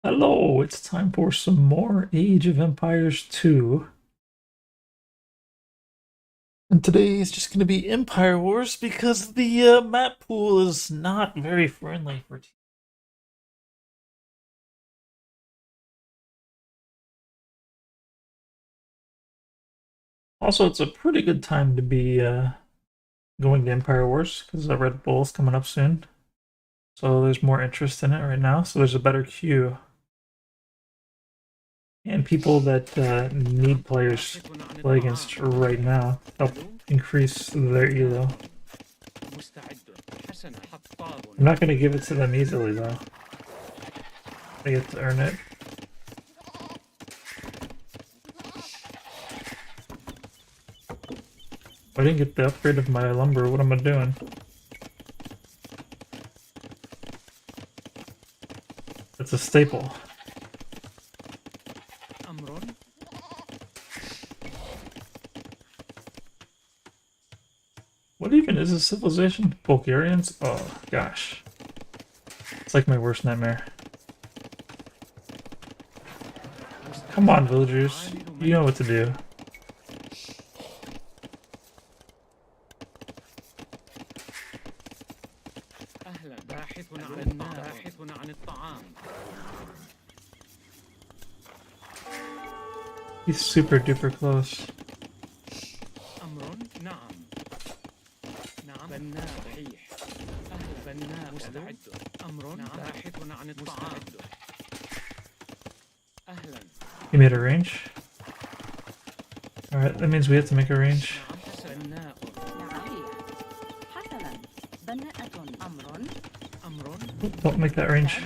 Hello, it's time for some more Age of Empires 2. And today is just going to be Empire Wars because the map pool is not very friendly for teams. Also, it's a pretty good time to be going to Empire Wars because the Red Bull's coming up soon. So there's more interest in it right now, so there's a better queue. And people that need players to play against right now help increase their elo. I'm not going to give it to them easily though. They get to earn it. I didn't get the upgrade of my lumber. What am I doing? It's a staple. What even is a civilization? Bulgarians? Oh gosh. It's like my worst nightmare. Come on, villagers. You know what to do. He's super duper close. He made a range. Alright, that means we have to make a range. Don't make that range.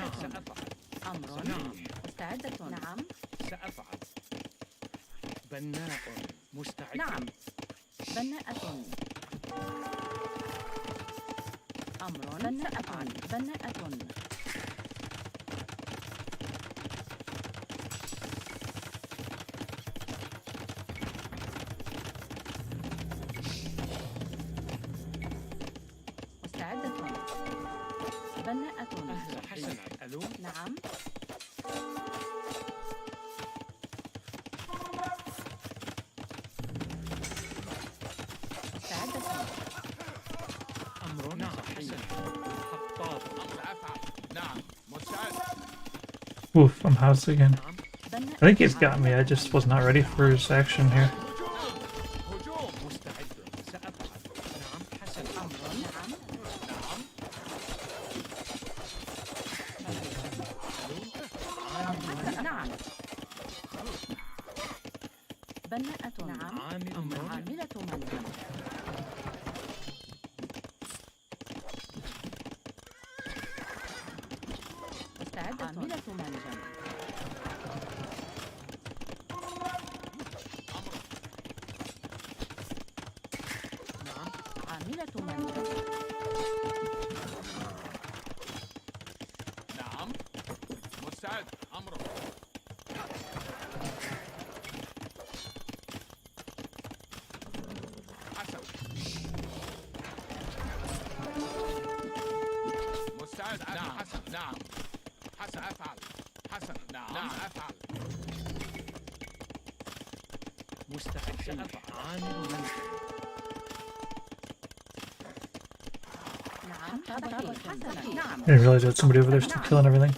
Oof, I'm housed again. I think he's got me, I just was not ready for his action here. I didn't realize that somebody over there still killing everything.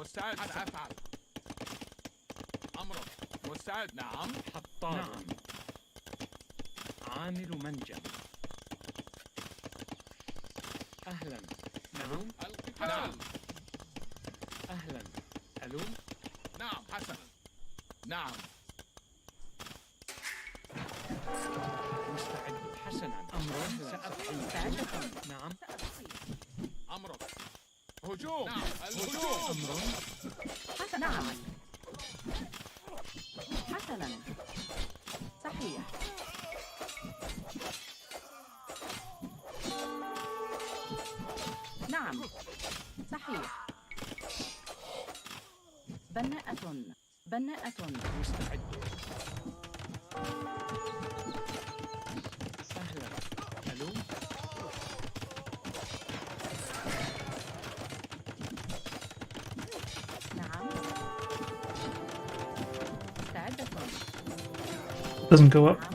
مستعد سأفعل أمرك مستعد نعم حطاب نعم عامل منجم أهلا نعم نعم. أهلا. ألو؟ نعم حسنا. نعم. مستعد حسنا. أمر سأفعل. نعم. أمرك. هجوم. نعم. الهجوم. أمر. نعم. حسنا. صحيح. نعم. صحيح. بناءة. بناءة. مستعد. أهلا. ألو؟ نعم. مستعدة. Doesn't go up. نعم.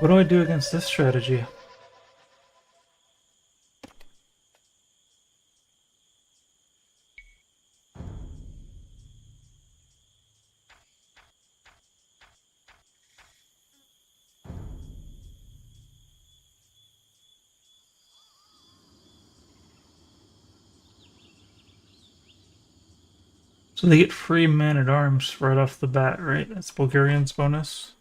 What do I do against this strategy? So they get free man-at-arms right off the bat, right? That's Bulgarian's bonus.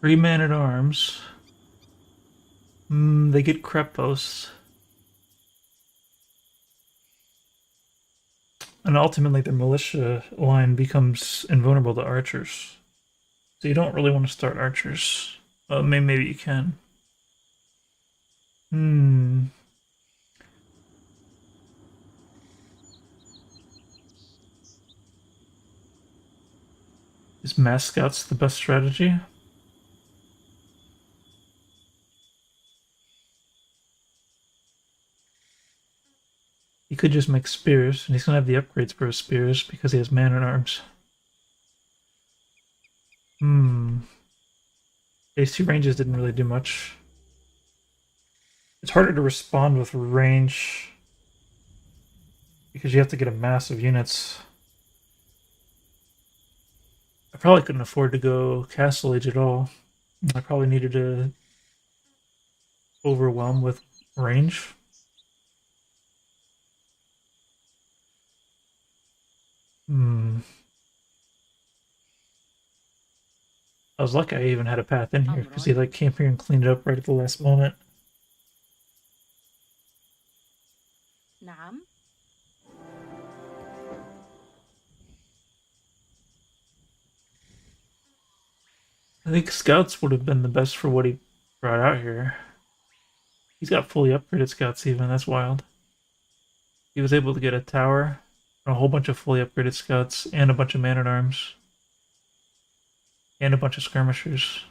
Free man-at-arms. They get Krepos. And ultimately their militia line becomes invulnerable to archers. So you don't really want to start archers. Maybe you can. Is mass scouts the best strategy? He could just make spears, and he's gonna have the upgrades for his spears because he has man-at-arms. Phase 2 ranges didn't really do much. It's harder to respond with range because you have to get a mass of units. I probably couldn't afford to go Castle Age at all. I probably needed to overwhelm with range. I was lucky I even had a path in here because he like came here and cleaned it up right at the last moment. نعم. I think scouts would have been the best for what he brought out here. He's got fully upgraded scouts even, that's wild. He was able to get a tower, a whole bunch of fully upgraded scouts, and a bunch of man-at-arms. And a bunch of skirmishers.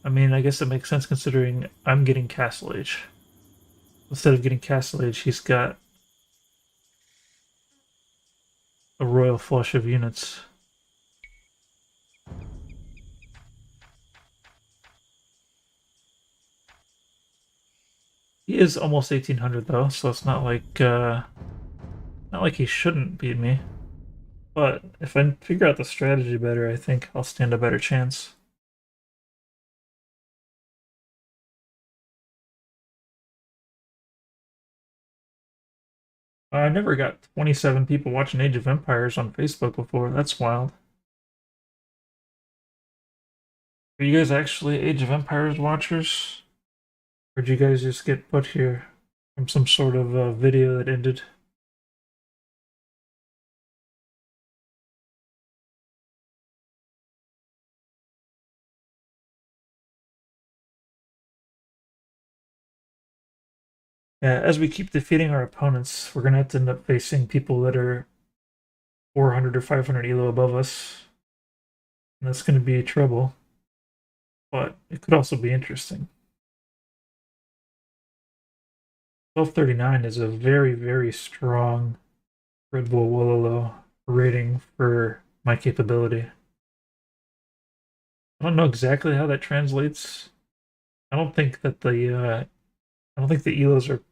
I mean, I guess it makes sense considering I'm getting Castle Age. Instead of getting Castle Age, he's got a royal flush of units. He is almost 1800 though, so it's not like he shouldn't beat me. But if I figure out the strategy better, I think I'll stand a better chance. I never got 27 people watching Age of Empires on Facebook before. That's wild. Are you guys actually Age of Empires watchers? Or did you guys just get put here from some sort of video that ended? Yeah, as we keep defeating our opponents, we're gonna have to end up facing people that are 400 or 500 elo above us. And that's gonna be trouble. But it could also be interesting. 1239 is a very, very strong Red Bull Wololo rating for my capability. I don't know exactly how that translates. I don't think that I don't think the elos are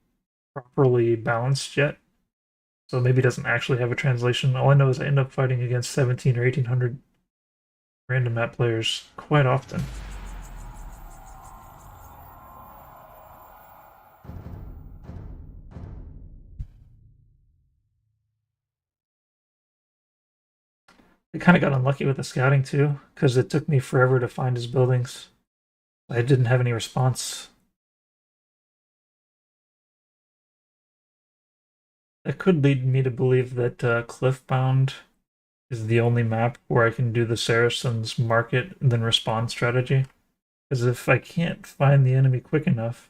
properly balanced yet. So maybe it doesn't actually have a translation. All I know is I end up fighting against 17 or 1800 random map players quite often. I kind of got unlucky with the scouting too, because it took me forever to find his buildings. I didn't have any response. That could lead me to believe that Cliffbound is the only map where I can do the Saracens market and then respond strategy. Because if I can't find the enemy quick enough,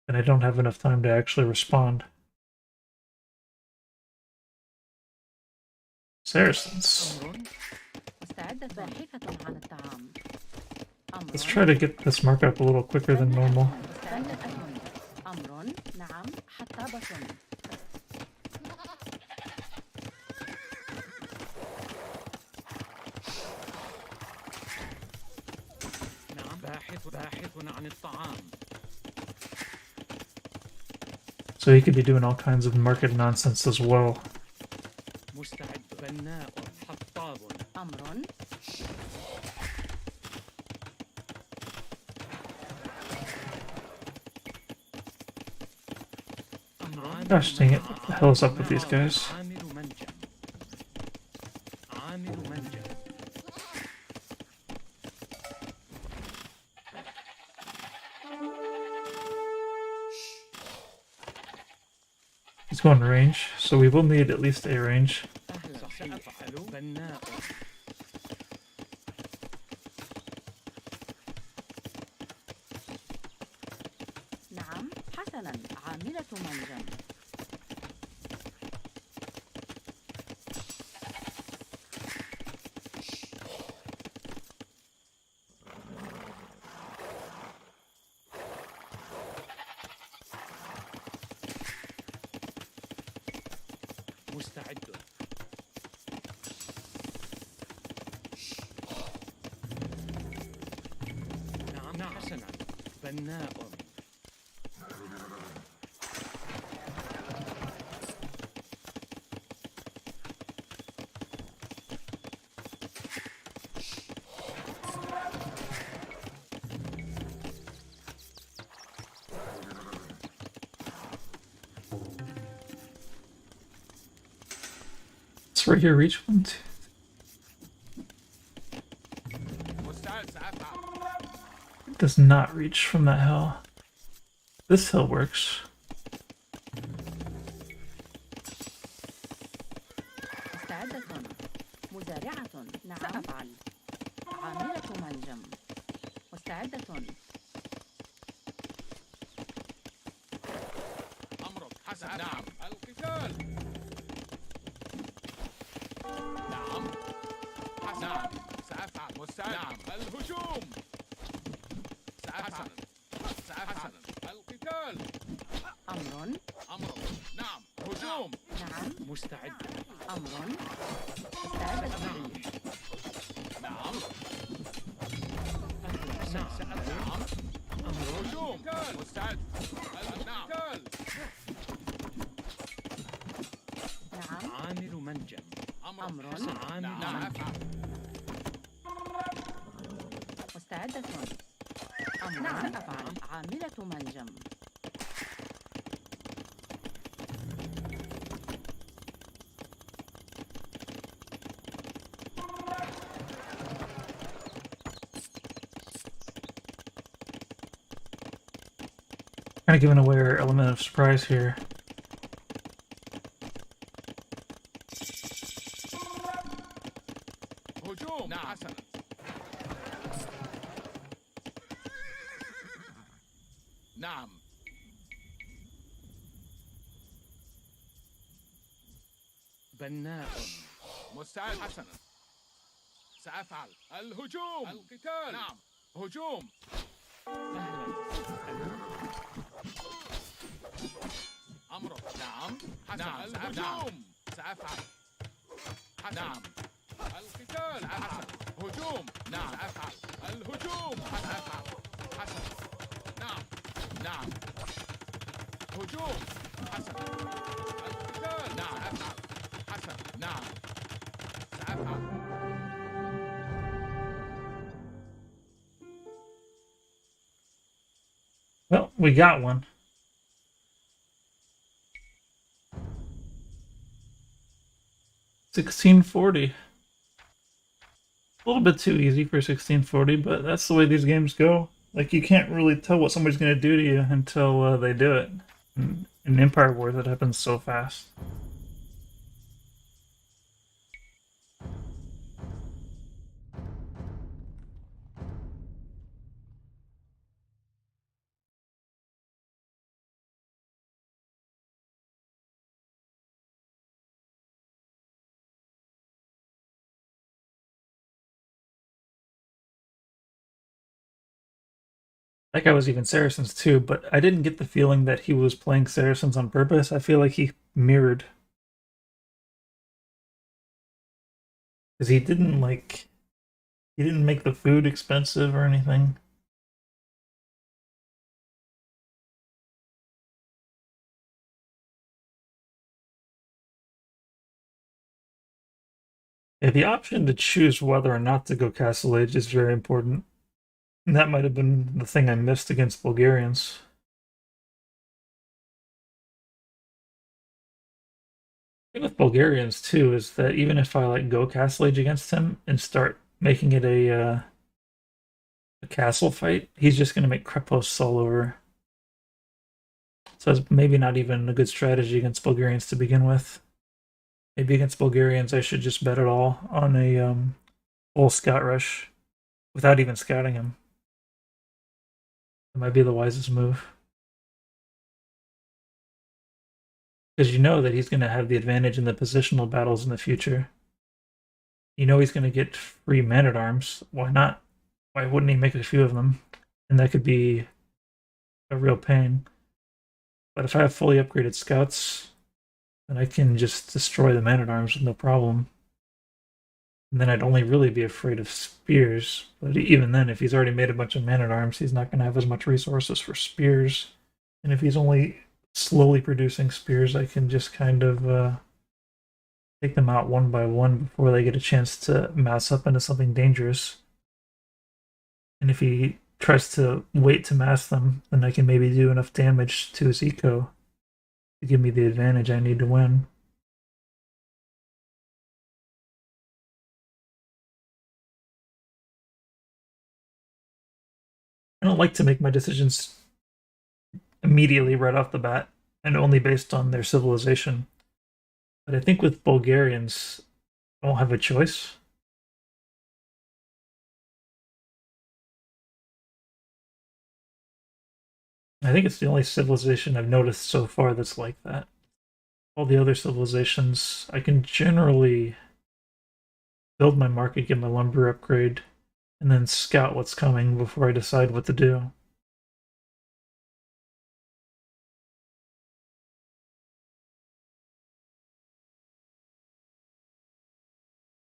then I don't have enough time to actually respond. Saracens. مستعدة باحثة عن الطعام. Let's try to get this market up a little quicker than normal. أمر نعم حطابة. نعم باحث عن الطعام. So he could be doing all kinds of market nonsense as well. مستعد بناء حطاب. أمر Gosh dang it, what the hell is up with these guys? He's going range, so we will need at least a range. نعم حسنا عاملة منجم. مستعد. نعم حسنا بناء. It's right here, reach one, two. It does not reach from that hill. This hill works. مستعدة مزارعة. نعم سأفعل. عاملة منجم. مستعدة. أمرك حسن. نعم القتال. نعم حسن. نعم سأفعل. مستعد. نعم الهجوم. سأفعل. القتال. أمر نعم هجوم. نعم مستعد. أمر مستعدة. نعم نعم أمر هجوم. مستعد. نعم نعم عامل منجم. أمر عامل نعم مستعدة. أمر سأفعل. عاملة منجم. Kind of giving away our element of surprise here. هجوم. نعم حسنا. نعم بناء. مستعد. حسنا سأفعل. الهجوم. القتال. نعم هجوم. أمرك. نعم حسنا. نعم الهجوم. سأفعل. نعم القتال. حسنا هجوم. نعم سأفعل. الهجوم سأفعل حسنا نعم نعم هجوم حسنا القتال نعم سأفعل حسنا نعم سأفعل Well, we got one. 1640. A little bit too easy for 1640, but that's the way these games go. Like, you can't really tell what somebody's going to do to you until they do it. In Empire Wars, it happens so fast. That guy was even Saracens too, but I didn't get the feeling that he was playing Saracens on purpose. I feel like he mirrored. Because he didn't make the food expensive or anything. Yeah, the option to choose whether or not to go Castle Age is very important. And that might have been the thing I missed against Bulgarians. The thing with Bulgarians too is that even if I like go Castle Age against him and start making it a castle fight, he's just gonna make Krepos all over. So it's maybe not even a good strategy against Bulgarians to begin with. Maybe against Bulgarians I should just bet it all on a full scout rush without even scouting him. It might be the wisest move. Because you know that he's going to have the advantage in the positional battles in the future. You know he's going to get free man at arms. Why not? Why wouldn't he make a few of them? And that could be a real pain. But if I have fully upgraded scouts, then I can just destroy the man at arms with no problem. And then I'd only really be afraid of spears. But even then, if he's already made a bunch of man at arms, he's not going to have as much resources for spears. And if he's only slowly producing spears, I can just kind of take them out one by one before they get a chance to mass up into something dangerous. And if he tries to wait to mass them, then I can maybe do enough damage to his eco to give me the advantage I need to win. I don't like to make my decisions immediately right off the bat and only based on their civilization. But I think with Bulgarians, I don't have a choice. I think it's the only civilization I've noticed so far that's like that. All the other civilizations, I can generally build my market, get my lumber upgrade, and then scout what's coming before I decide what to do.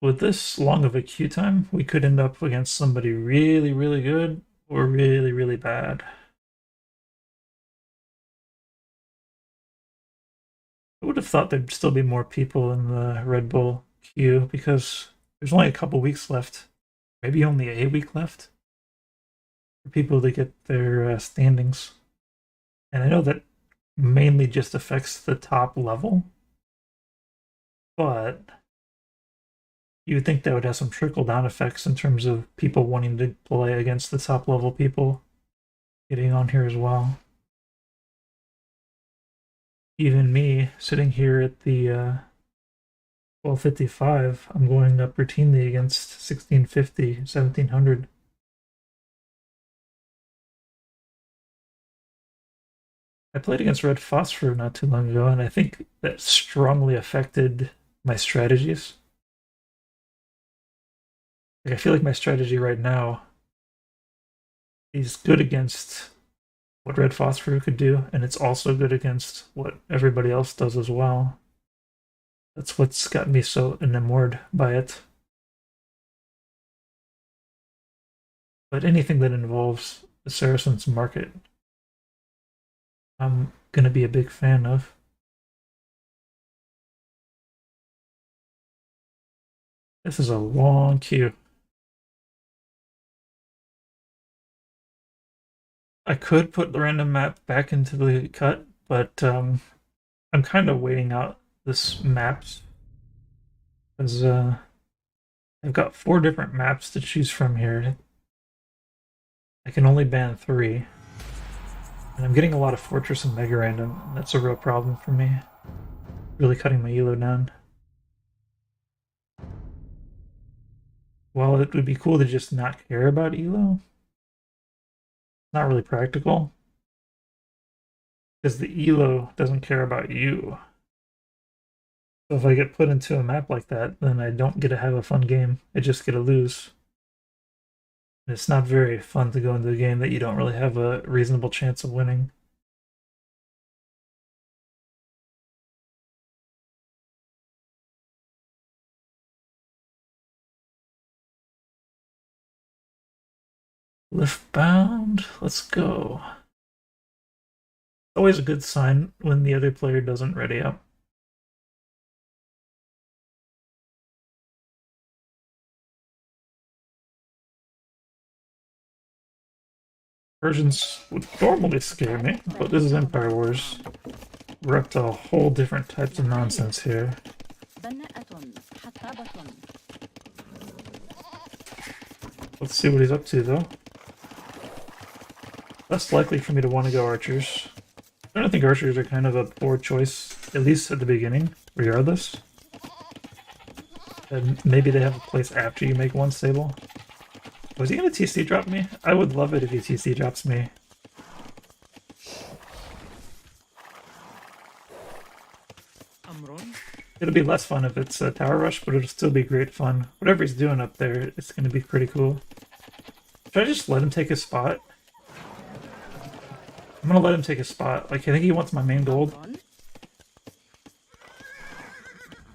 With this long of a queue time, we could end up against somebody really, really good or really, really bad. I would have thought there'd still be more people in the Red Bull queue because there's only a couple weeks left, maybe only a week left for people to get their standings. And I know that mainly just affects the top level, but you would think that would have some trickle down effects in terms of people wanting to play against the top level people getting on here as well. Even me sitting here at the 1255, I'm going up routinely against 1650, 1700. I played against Red Phosphor not too long ago, and I think that strongly affected my strategies. Like, I feel like my strategy right now is good against what Red Phosphor could do, and it's also good against what everybody else does as well. That's what's got me so enamored by it. But anything that involves the Saracens market, I'm gonna be a big fan of. This is a long queue. I could put the random map back into the cut, but I'm kind of waiting out this maps because I've got 4 different maps to choose from here. I can only ban 3, and I'm getting a lot of Fortress and Mega Random, and that's a real problem for me. Really cutting my elo down. While it would be cool to just not care about elo, not really practical. Because the elo doesn't care about you. So if I get put into a map like that, then I don't get to have a fun game. I just get to lose. And it's not very fun to go into a game that you don't really have a reasonable chance of winning. Liftbound, let's go. Always a good sign when the other player doesn't ready up. Persians would normally scare me, but this is Empire Wars. We're up to a whole different types of nonsense here. Let's see what he's up to, though. Less likely for me to want to go archers. I don't think archers are kind of a poor choice, at least at the beginning, regardless. And maybe they have a place after you make one stable. Was he gonna TC drop me? I would love it if he TC drops me. It'll be less fun if it's a tower rush, but it'll still be great fun. Whatever he's doing up there, it's gonna be pretty cool. Should I just let him take his spot? I'm gonna let him take his spot. Like, I think he wants my main gold.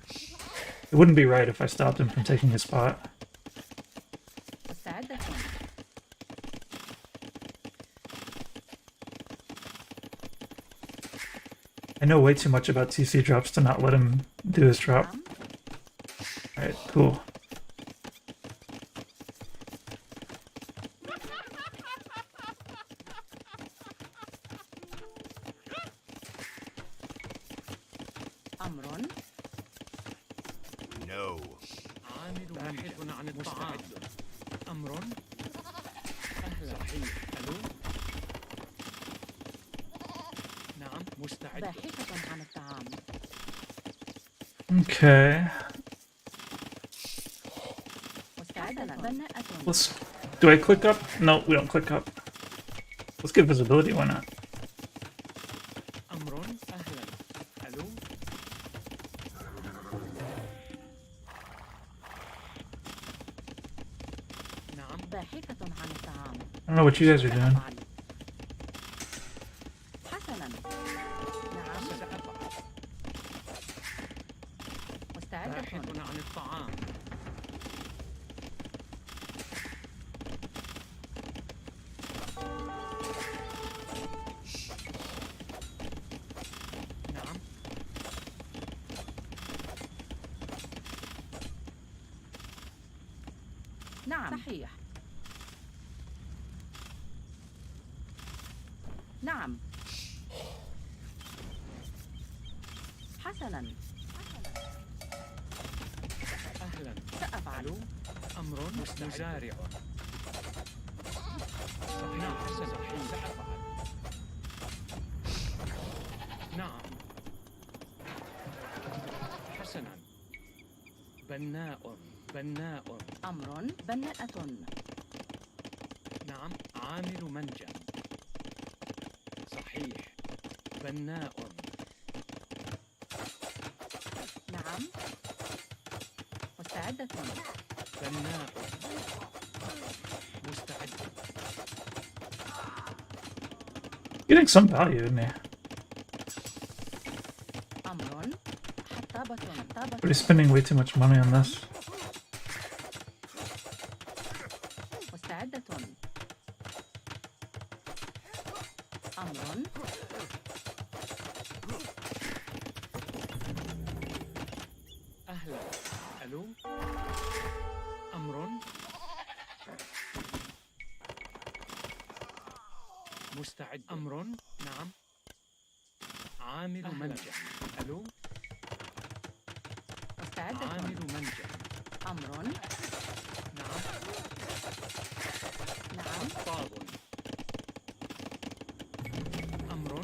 It wouldn't be right if I stopped him from taking his spot. I know way too much about TC drops to not let him do his drop. Alright, cool. No. Okay. Let's. Do I click up? No, we don't click up. Let's get visibility, why not? I don't know what you guys are doing. نعم صحيح نعم حسنا أهلا سأفعل أمر مزارع نعم صحيح سأفعل نعم حسنا بناء بناء أمر بناءة نعم عامل منجم صحيح بناء نعم مستعدة بناء مستعد Getting some value in there. أمر حطابة But he's spending way too much money on this. مستعدة أمر. أهلا. ألو. أمر. مستعد. أمر. نعم. عامل منجح. ألو. مستعدة. عامل منجح. أمر. نعم. نعم. طاب. أمر.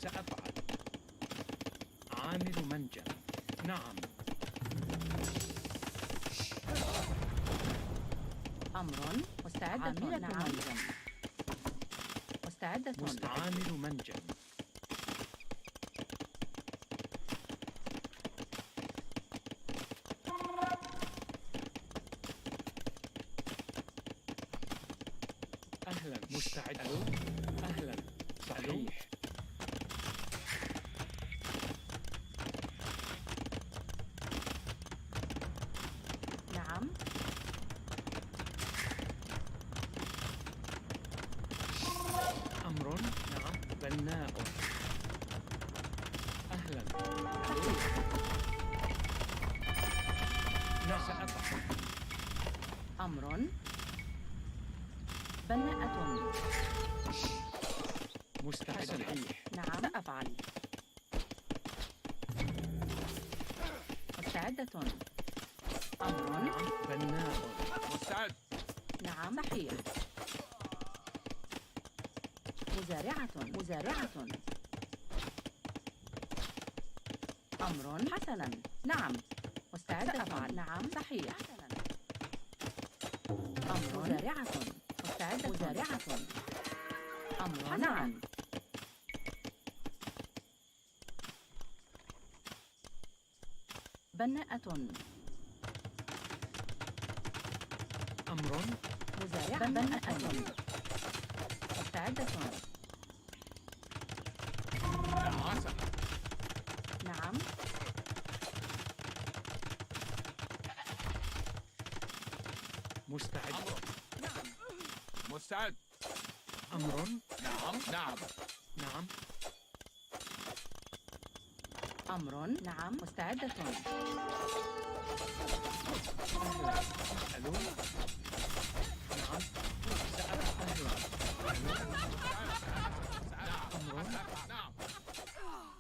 سأفعل. عامل منجح. نعم. أمر. مستعدة. نعم. مستعدة. عامل منجح. أهلا. مستعد. ألو. أهلا. صحيح. نعم. أمر. نعم. بناء. أهلا. صحيح. نعم. سأفعل. أمر. بناءة. مستعد. صحيح. نعم. سأفعل. مستعدة. أمر. نعم. بناء. مستعد. نعم. صحيح. مزارعة. مزارعة. أمر. حسنا. نعم. مستعدة. سأفعل. نعم. صحيح. حسنا. أمر. مزارعة. مستعدة. مزارعة. أمر. نعم. بناءة. أمر. مزارعة. بناءة. مستعدة. حسنا. نعم. مستعد. أمر. نعم. مستعد. أمر. نعم. نعم. نعم. أمر. نعم. مستعدة. أهلا. ألو. نعم. سأفعل. أمر. نعم.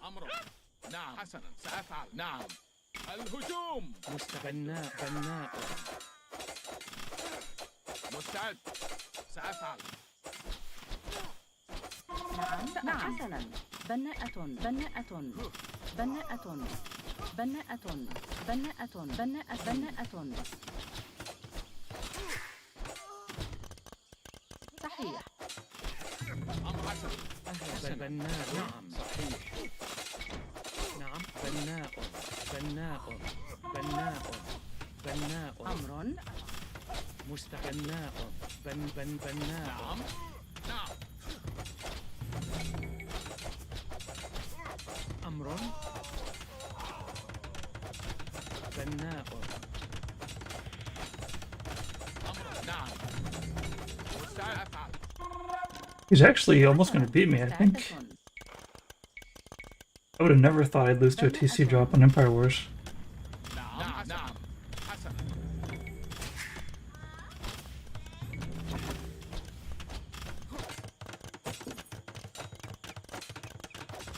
أمر. نعم. حسنا. سأفعل. نعم. الهجوم. بناء. بناء. مستعد. سأفعل. نعم. نعم. حسنا. بناءة. بناءة. بناءة. بناءة. بناءة. بناءة. بناءة. صحيح. أمر حسن. أهلا. بناء. نعم. صحيح. نعم. بناء. بناء. بناء. بناء. أمر. مستبناء. بناء. نعم. نعم. أمر. بناء. أمر. نعم. مستعد. أفعل. He's actually almost going to beat me, I think. I would have never thought I'd lose to a TC drop on Empire Wars. نعم. نعم. حسن.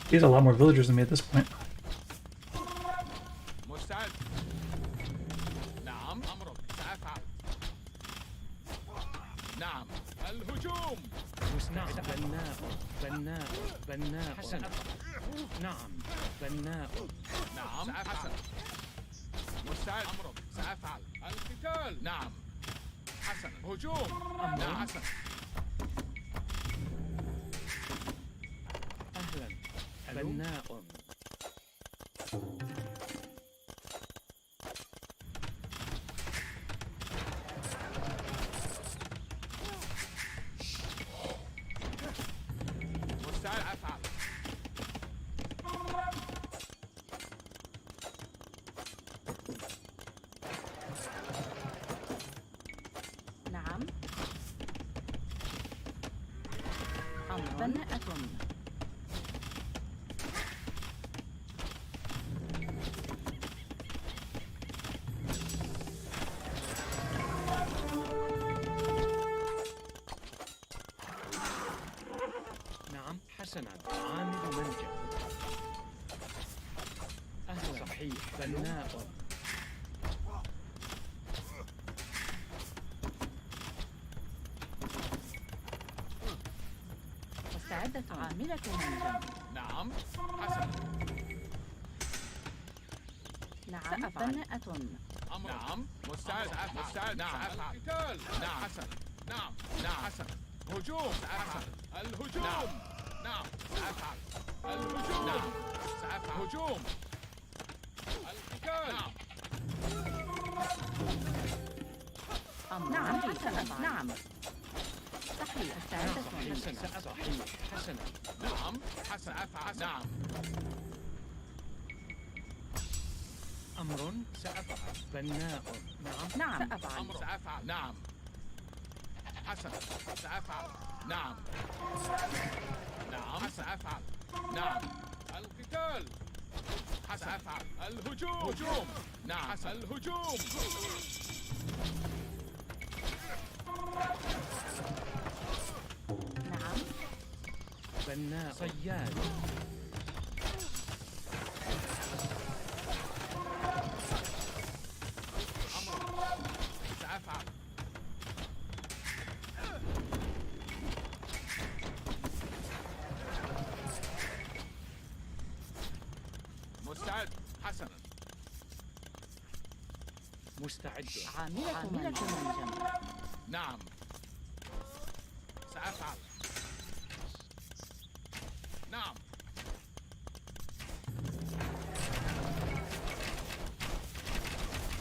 He has a lot more villagers than me at this point. مستعد. نعم. أمرك. سأفعل. نعم. الهجوم. نعم. بناء. بناء. بناء. حسن. نعم. بناء. نعم. سأفعل. مستعد. أمرك. سأفعل. القتال. نعم. حسن. هجوم. نعم. حسن. أهلا. بناء. مستعد. أفعل. نعم. أمر. بناءة. حسنا عامل ملجأ. أهلا. صحيح. بناء. مستعدة عاملة منجم. نعم حسنا نعم بناءة. نعم مستعد مستعد نعم القتال نعم حسنا نعم نعم حسنا هجوم سأفعل الهجوم نعم سأفعل الهجوم نعم سأفعل هجوم القتال نعم نعم حسنا. نعم صحيح. مستعدة حسنا. منجم. صحيح. حسنا. نعم حسنا أفعل نعم أمر سأفعل. بناء. نعم. نعم سأفعل. أمر سأفعل نعم حسنا سأفعل نعم نعم سأفعل نعم القتال حسنا سأفعل الهجوم هجوم نعم حسنا الهجوم نعم بناء. صياد. سأفعل مستعد حسنا مستعد. عاملة منجم. نعم سأفعل نعم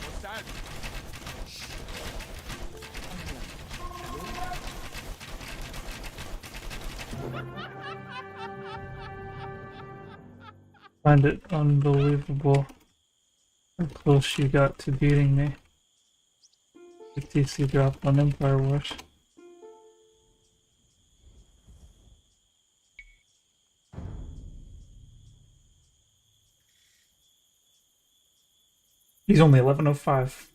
مستعد Find it unbelievable how close you got to beating me. The TC drop on Empire Wars. He's only 1105.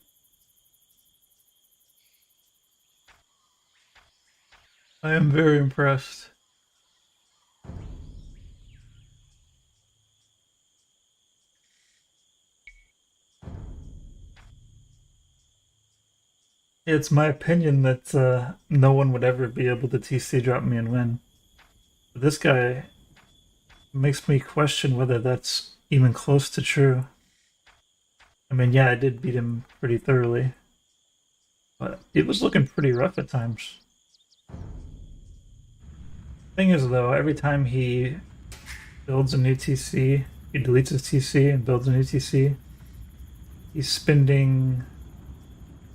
I am very impressed. It's my opinion that no one would ever be able to TC drop me and win. But this guy makes me question whether that's even close to true. I mean, yeah, I did beat him pretty thoroughly, but it was looking pretty rough at times. Thing is, though, every time he builds a new TC, he deletes his TC and builds a new TC, he's spending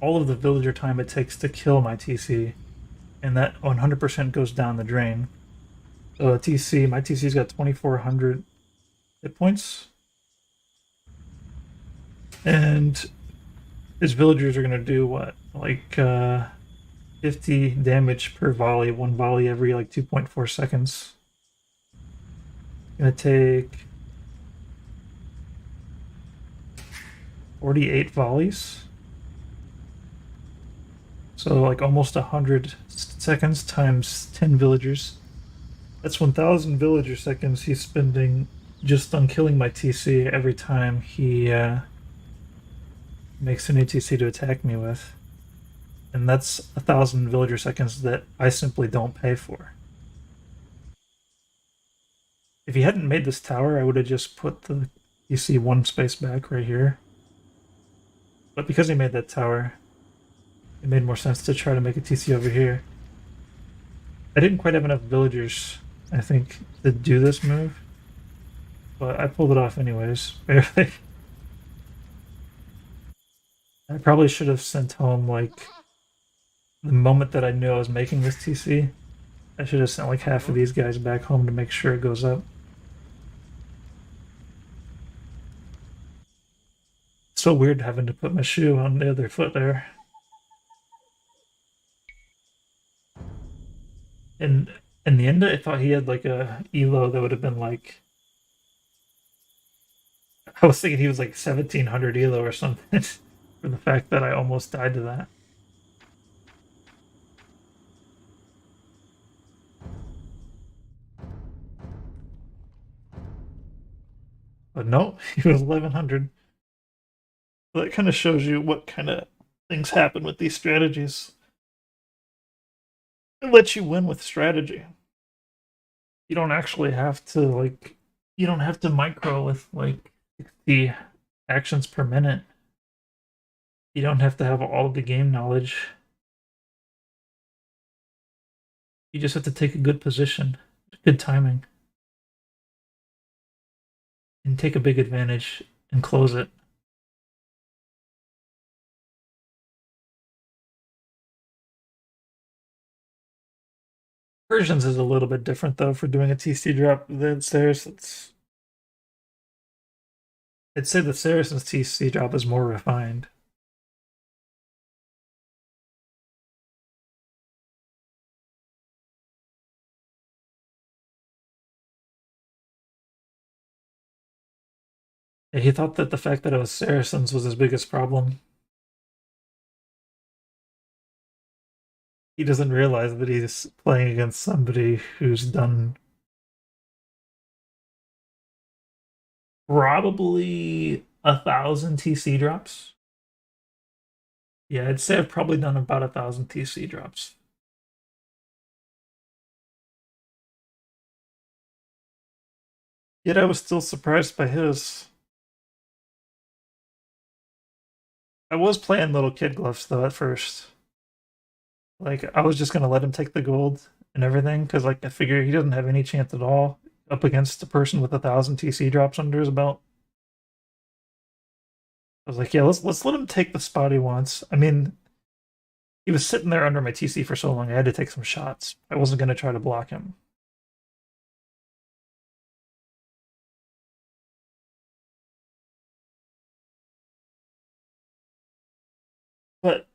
all of the villager time it takes to kill my TC, and that 100% goes down the drain. So a TC, my TC's got 2,400 hit points, and his villagers are gonna do what, like 50 damage per volley, one volley every like 2.4 seconds. Gonna take 48 volleys. So like almost 100 seconds times 10 villagers. That's 1,000 villager seconds he's spending just on killing my TC every time he makes a new TC to attack me with. And that's 1,000 villager seconds that I simply don't pay for. If he hadn't made this tower, I would have just put the TC one space back right here. But because he made that tower, it made more sense to try to make a TC over here. I didn't quite have enough villagers, I think, to do this move, but I pulled it off anyways, barely. I probably should have sent home, like, the moment that I knew I was making this TC, I should have sent like half of these guys back home to make sure it goes up. It's so weird having to put my shoe on the other foot there. And in the end, I thought he had like a elo that would have been like, I was thinking he was like 1,700 elo or something for the fact that I almost died to that. But no, he was 1100. So that kind of shows you what kind of things happen with these strategies. It lets you win with strategy. You don't actually have to you don't have to micro with like 60 actions per minute. You don't have to have all of the game knowledge. You just have to take a good position, good timing, and take a big advantage and close it. Persians is a little bit different though for doing a TC drop than Saracens. I'd say the Saracens TC drop is more refined. He thought that the fact that it was Saracens was his biggest problem. He doesn't realize that he's playing against somebody who's done probably 1,000 TC drops. Yeah, I'd say I've probably done about 1,000 TC drops. Yet I was still surprised by his. I was playing little kid gloves though at first. Like I was just gonna let him take the gold and everything because like I figure he doesn't have any chance at all up against a person with 1,000 TC drops under his belt. I was like, yeah, let's let him take the spot he wants. I mean, he was sitting there under my TC for so long, I had to take some shots. I wasn't gonna try to block him. But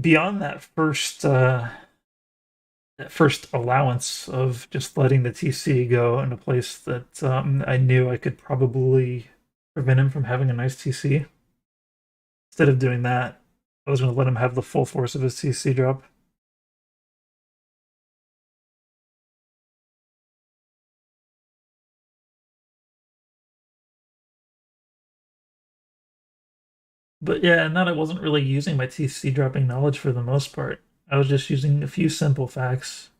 beyond that first allowance of just letting the TC go in a place that I knew I could probably prevent him from having a nice TC. Instead of doing that, I was going to let him have the full force of his TC drop. But yeah, and that I wasn't really using my TC dropping knowledge for the most part. I was just using a few simple facts.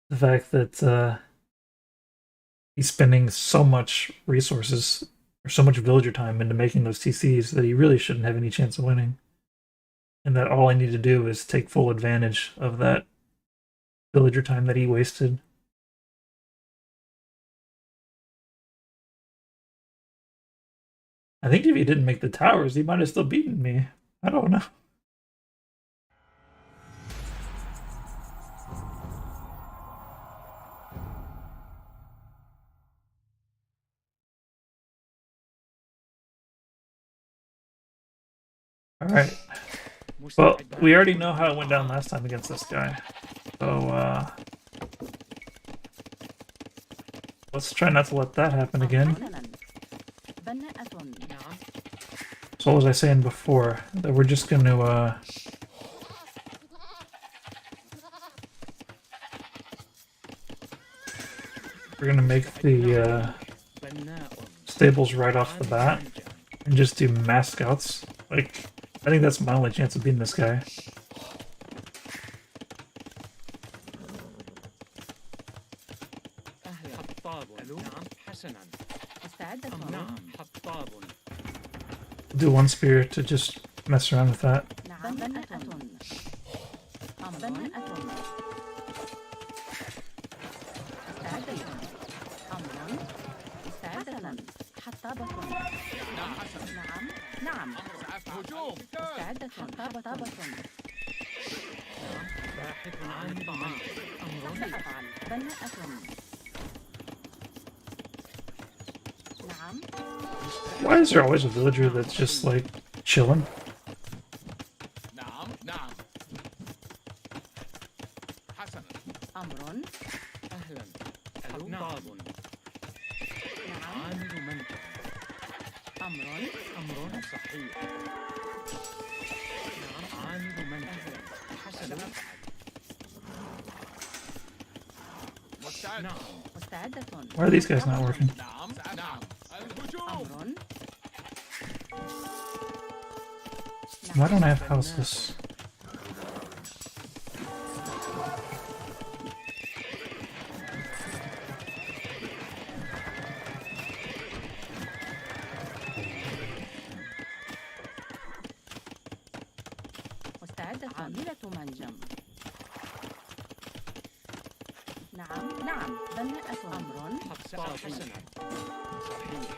The fact that he's spending so much resources or so much villager time into making those TCs that he really shouldn't have any chance of winning. And that all I need to do is take full advantage of that villager time that he wasted. I think if he didn't make the towers, he might have still beaten me. I don't know. Alright. Well, we already know how it went down last time against this guy. So, let's try not to let that happen again. So what was I saying before? That we're just gonna, we're gonna make the, stables right off the bat and just do mass scouts. Like, I think that's my only chance of beating this guy. Do one spear to just mess around with that. Why is there always a villager that's just like chilling? مستعدة. Why are these guys not working? نعم نعم الهجوم أمر. Why don't I have houses? مستعدة. عاملة منجم. نعم نعم بناءة. أمر. حسنا. صحيح.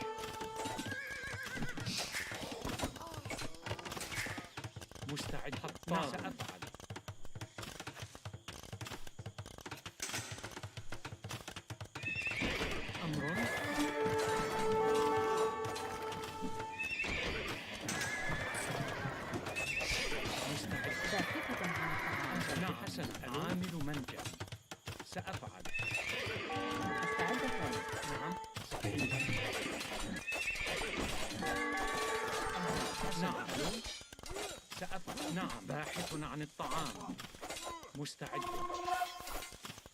مستعد. نعم سأفعل. أمر. مستعد. باحثة عن الطعام. نعم حسنا. عامل منجم. سأفعل. مستعدة. نعم صحيح. نعم سأفعل. نعم باحث عن الطعام. مستعد.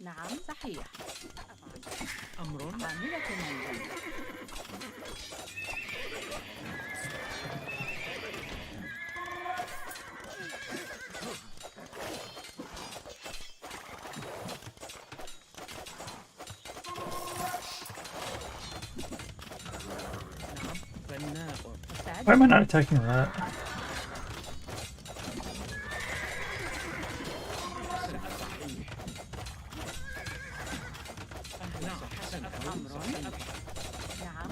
نعم صحيح. أمر. عاملة منجم. نعم بناء. Why am I مستعدة. not attacking that? نعم حسنا. أمر. نعم.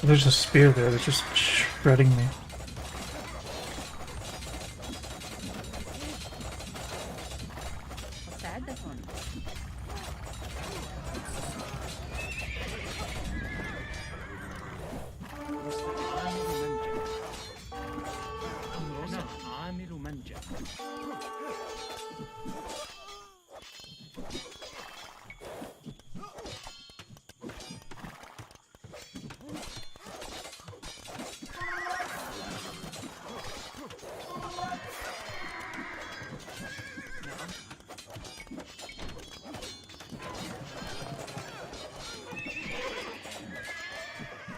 There's a spear there that's just shredding me. مستعدة. عامل منجم.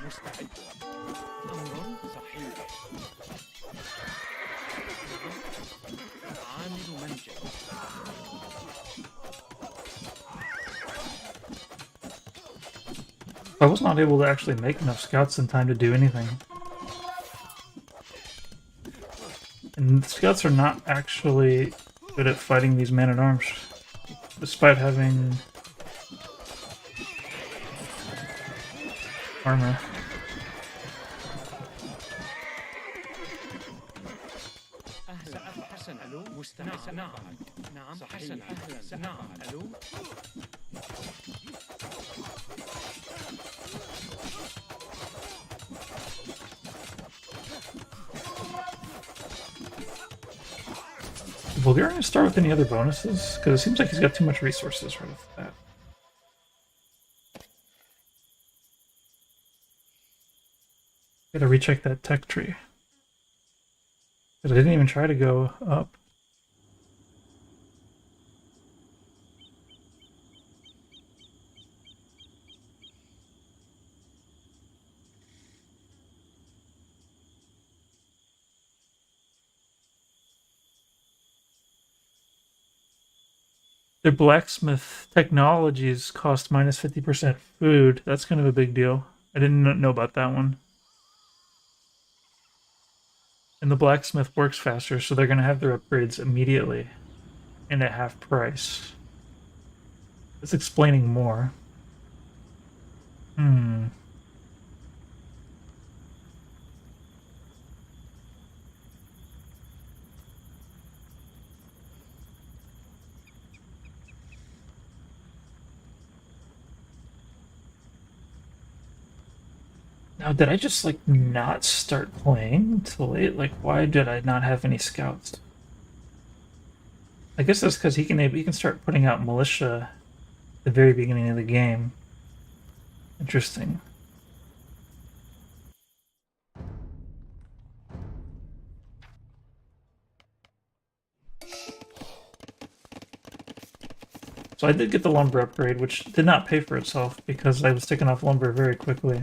مستعد. أمر صحيح. عامل منجم. I was not able to actually make enough scouts in time to do anything. And the scouts are not actually good at fighting these man-at-arms, despite having armor. أهلا حسنا. ألو مستعد. نعم نعم حسنا. أهلا. نعم ألو. Did Bulgarian start with any other bonuses? Because it seems like he's got too much resources right off the bat. Gotta recheck that tech tree. Because I didn't even try to go up. Their blacksmith technologies cost minus 50% food. That's kind of a big deal. I didn't know about that one. And the blacksmith works faster, so they're going to have their upgrades immediately and at half price. That's explaining more. Now, did I just, like, not start playing till late? Like, why did I not have any scouts? I guess that's because he can start putting out militia at the very beginning of the game. Interesting. So I did get the lumber upgrade, which did not pay for itself because I was taking off lumber very quickly.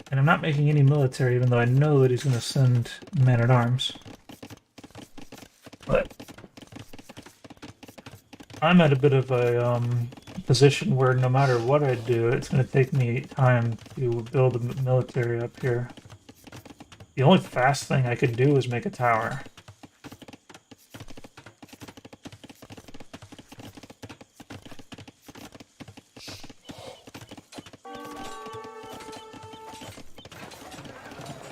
And I'm not making any military, even though I know that he's going to send men-at-arms. But I'm at a bit of a position where no matter what I do, it's going to take me time to build a military up here. The only fast thing I could do is make a tower.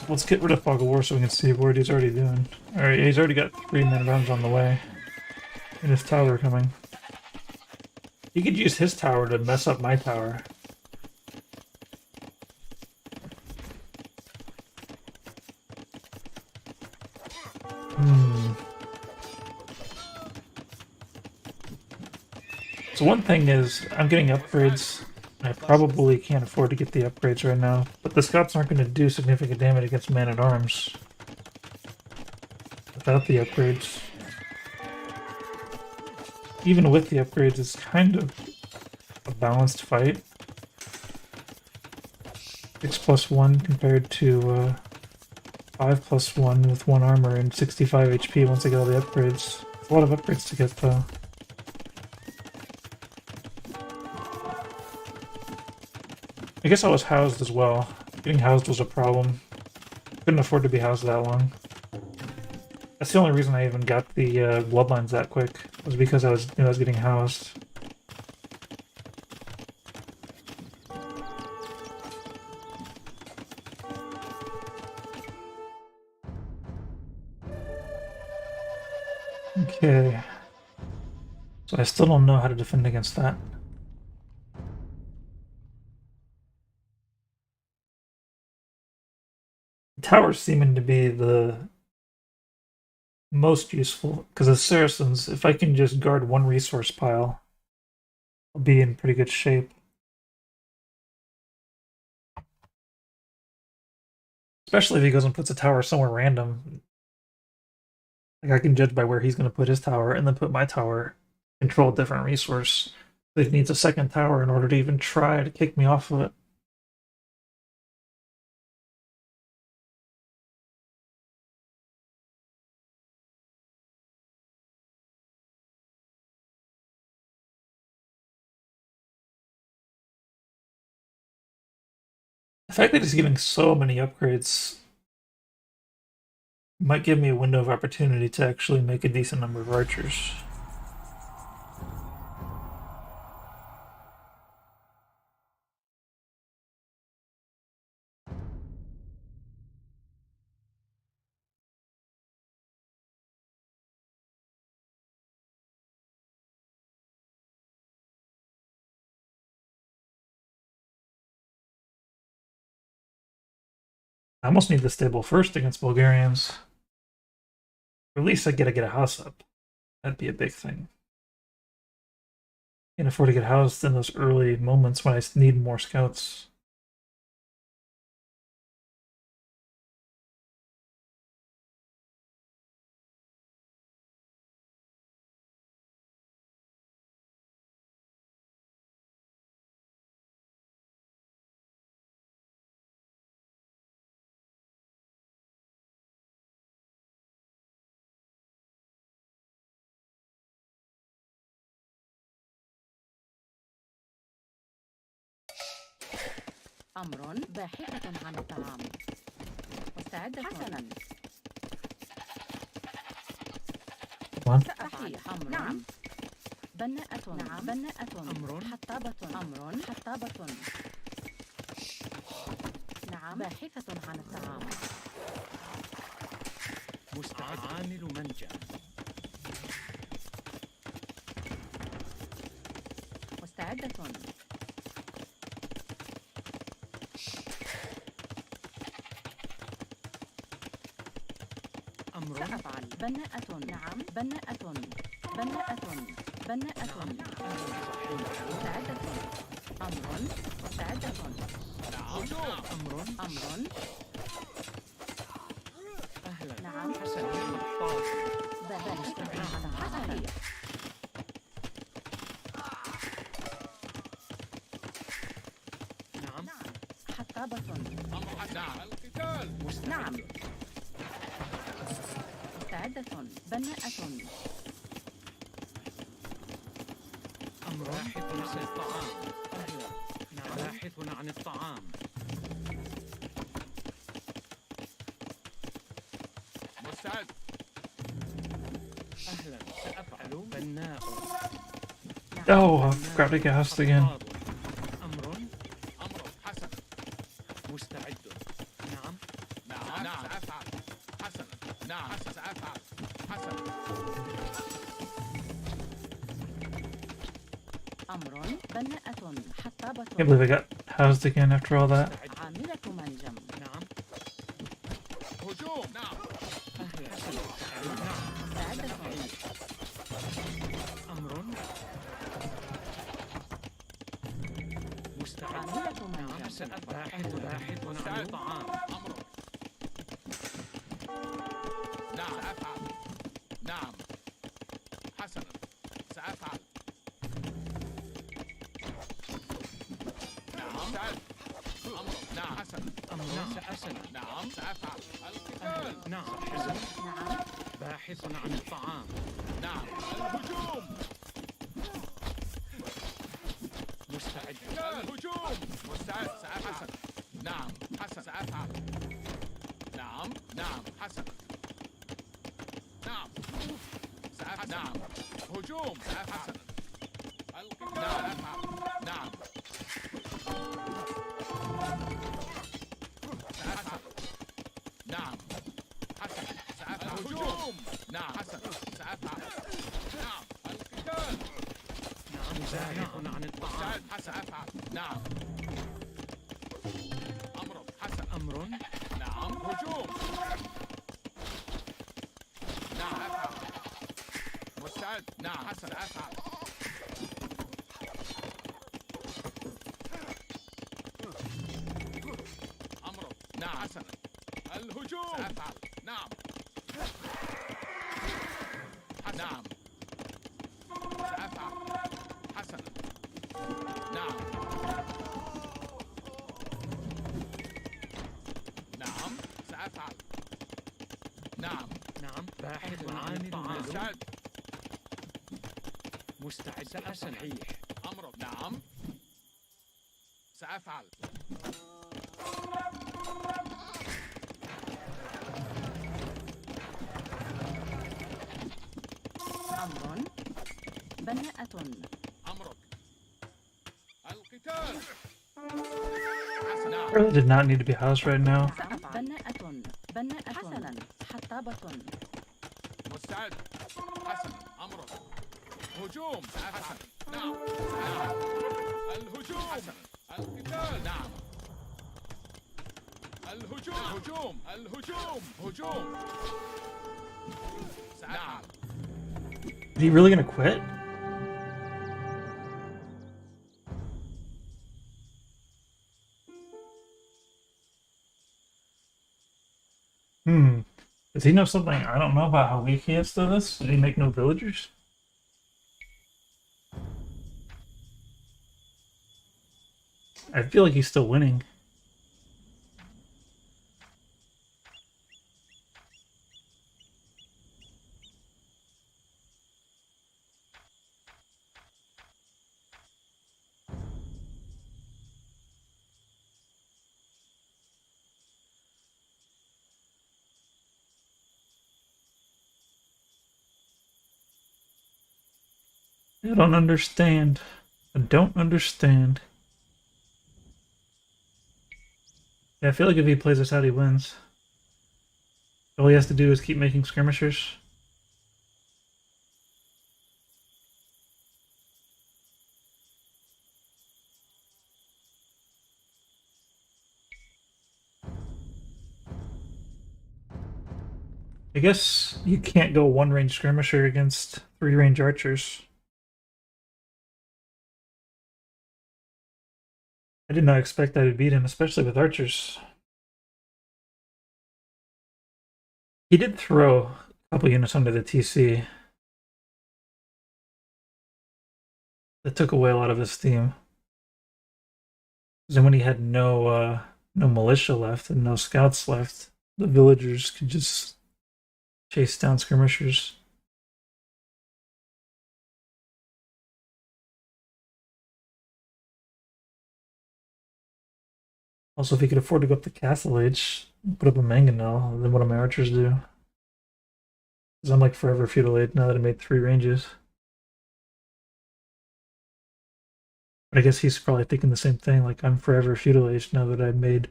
Let's get rid of Fog of War so we can see what he's already doing. Alright, he's already got 3 men-at-arms on the way. And his tower coming. He could use his tower to mess up my tower. So one thing is, I'm getting upgrades. I probably can't afford to get the upgrades right now, but the scouts aren't going to do significant damage against man-at-arms without the upgrades. Even with the upgrades, it's kind of a balanced fight. 6+1 compared to 5+1 with 1 armor and 65 HP once I get all the upgrades. It's a lot of upgrades to get though. I guess I was housed as well. Getting housed was a problem. Couldn't afford to be housed that long. That's the only reason I even got the bloodlines that quick, was because I was getting housed. Okay. So I still don't know how to defend against that. Towers seeming to be the most useful, because as Saracens, if I can just guard one resource pile, I'll be in pretty good shape. Especially if he goes and puts a tower somewhere random. Like I can judge by where he's going to put his tower, and then put my tower, control a different resource. He needs a second tower in order to even try to kick me off of it. The fact that he's giving so many upgrades might give me a window of opportunity to actually make a decent number of archers. I almost need the stable first against Bulgarians. Or at least I gotta get a house up. That'd be a big thing. Can't afford to get housed in those early moments when I need more scouts. أمر باحثة عن الطعام. مستعدة. حسنا. سأفعل. أمر. نعم. بناءة. نعم. بناءة. أمر. حطابة. أمر. حطابة. نعم. باحثة عن الطعام. مستعد. عامل منجأ. مستعدة. سأفعل. بناءة. نعم. بناءة. بناءة. بناءة. مستعدة. أمر. مستعدة. أمر. أمر. أهلا. نعم. حسنا. نعم حطابة. نعم القتال. نعم. مستعدة. بناءة. أمر باحث عن الطعام. أهلا. نعم باحث عن الطعام. مستعد. أهلا سأفعل. بناء. Oh, I forgot to get housed again. أمر حسن. مستعد. نعم نعم سأفعل. حسنا. نعم سأفعل. حسنا. أمر. بناءة. حطابة. Can't believe I got housed again after all that. عاملة منجم. نعم هجوم. نعم. أهلا نعم مستعدة. أمر مستعد. عاملة نعم منجم. باحث عن الطعام. أمر. نعم سأفعل. نعم. حسنا. سأفعل. نعم. مستعد. أمر. نعم حسنا. أمر سأفعل. نعم سأفعل. القتال. نعم نعم. باحث عن الطعام. نعم. الهجوم. مستعد. الهجوم. مستعد. سأفعل. نعم. حسن. سأفعل. نعم. نعم. حسن. نعم. سأفعل. نعم. هجوم. سأفعل. القتال. نعم. سأفعل. نعم. حسن. سأفعل. الهجوم. نعم. حسن. سأفعل. نعم. القتال. نعم باحث عن الطعام. مستعد. حسن. أفعل. نعم. أمر. حسن. أمر نعم. هجوم. نعم أفعل. مستعد. نعم. حسن. أفعل. أمر. نعم. حسن. الهجوم. سأفعل. نعم. نعم. سأفعل. حسنا. نعم. نعم. سأفعل. نعم. نعم باحث عن الطعام. مستعد. مستعد صحيح. أمر. نعم. سأفعل. أمر. بناءة. أمرك. القتال. حسنا. نعم. Really did not need to be housed right now. بناءة. بناءة. حسنا. حطابة. مستعد. حسن. أمرك. هجوم. حسن. نعم. نعم. الهجوم. حسن. القتال. نعم. الهجوم. هجوم. الهجوم. هجوم. نعم. Is he really gonna quit? Does he know something I don't know about how weak he is to this? Did he make no villagers? I feel like he's still winning. I don't understand. I don't understand. Yeah, I feel like if he plays this out, he wins. All he has to do is keep making skirmishers. I guess you can't go one range skirmisher against 3 range archers. I did not expect I would beat him, especially with archers. He did throw a couple units under the TC that took away a lot of his steam. Because then when he had no militia left and no scouts left, the villagers could just chase down skirmishers. Also, if he could afford to go up the Castle Age, put up a mangonel, then what do my archers do? Because I'm like forever feudal age now that I made 3 ranges. But I guess he's probably thinking the same thing, like I'm forever feudal age now that I've made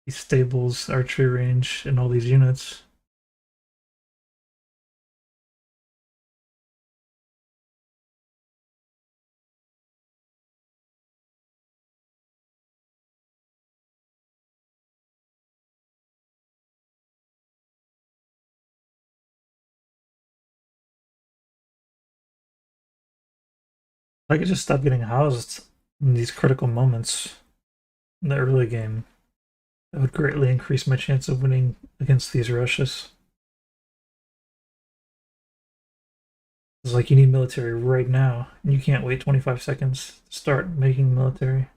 these stables, archery range, and all these units. I could just stop getting housed in these critical moments in the early game. That would greatly increase my chance of winning against these rushes. It's like you need military right now, and you can't wait 25 seconds to start making military.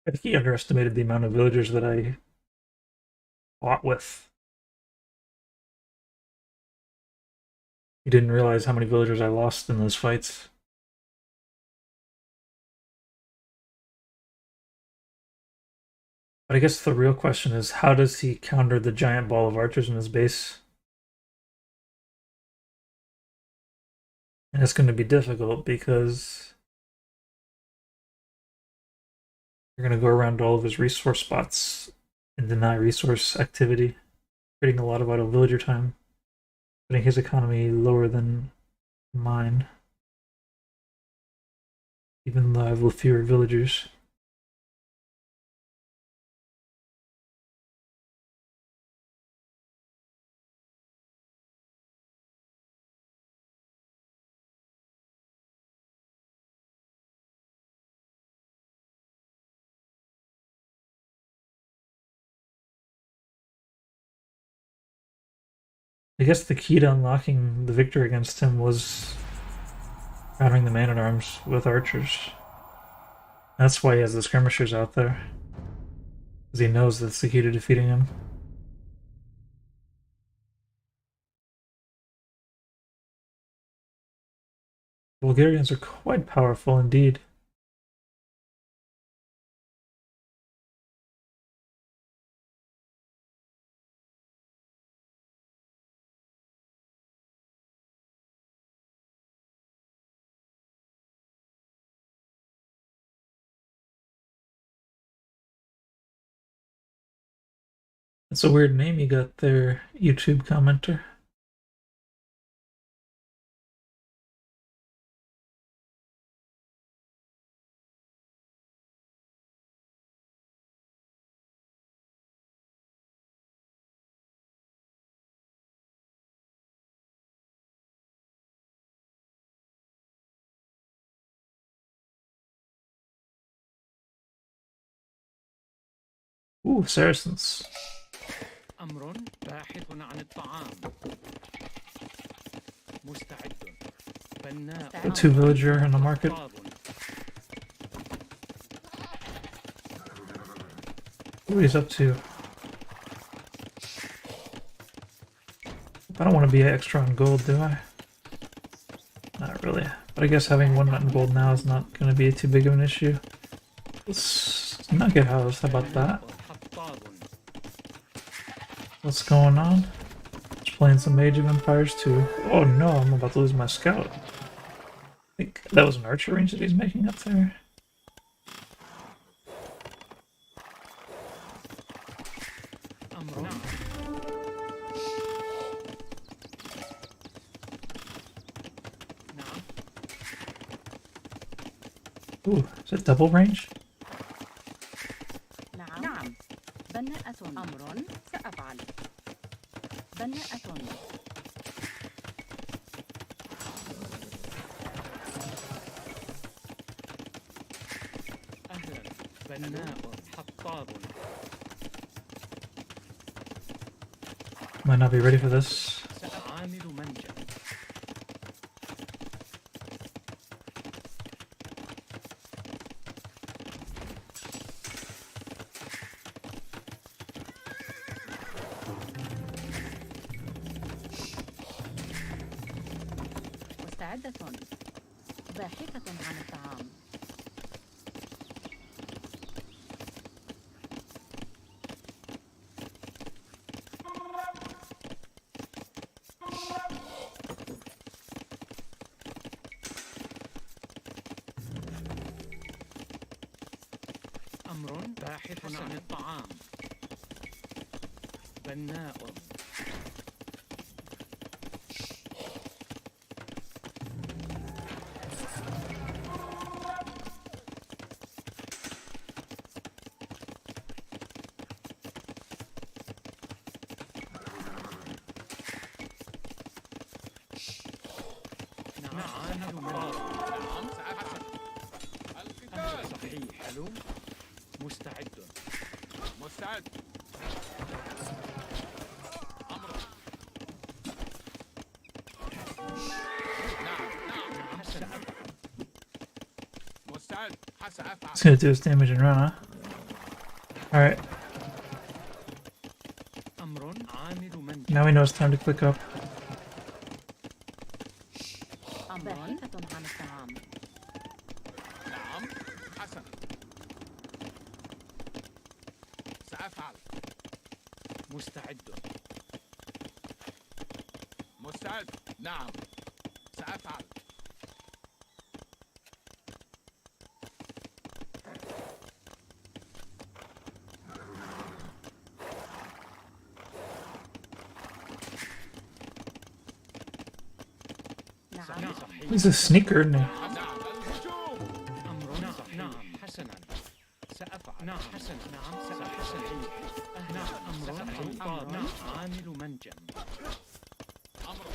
I think he underestimated the amount of villagers that I fought with. He didn't realize how many villagers I lost in those fights. But I guess the real question is, how does he counter the giant ball of archers in his base? And it's going to be difficult because you're going to go around all of his resource spots and deny resource activity, creating a lot of idle villager time, putting his economy lower than mine, even though I have fewer villagers. I guess the key to unlocking the victory against him was countering the man-at-arms with archers. That's why he has the skirmishers out there. Because he knows that's the key to defeating him. Bulgarians are quite powerful indeed. That's a weird name you got there, YouTube commenter. Ooh, Saracens. أمر باحث عن الطعام. مستعد. بناء. A 2 villager in the market. What he's up to? I don't want to be extra on gold, do I? Not really. But I guess having 1 nut in gold now is not going to be too big of an issue. Let's not get housed. How about that? حطاب. What's going on? Just playing some Age of Empires 2. Oh no, I'm about to lose my scout. I think that was an archer range that he's making up there. أمر. نعم. نعم. Ooh, is it double range? نعم. نعم. بناءة. أمر سأفعل. بناءة. أهلا. بناء. حطاب. Might not be ready for this. عامل منجم. مستعدة. باحثة عن الطعام. أمر باحث عن الطعام. بناء. نعم. عامل منجم. نعم سأفعل. القتال. صحيح. حلو. مستعد. مستعد. أمر. نعم نعم. حسنا. مستعد. سأفعل. It's gonna do its damage and run, huh? Alright, أمر عامل منجم. now we know it's time to click up. باحثة عن الطعام. نعم حسنا. سأفعل. مستعد. مستعد. نعم سأفعل. نعم. صحيح. He's a sneaker, isn't he? نعم الهجوم. أمر صحيح. نعم حسنا. سأفعل. نعم حسنا. نعم سأحسن. نعم أمر حطاب. نعم عامل منجم. أمر.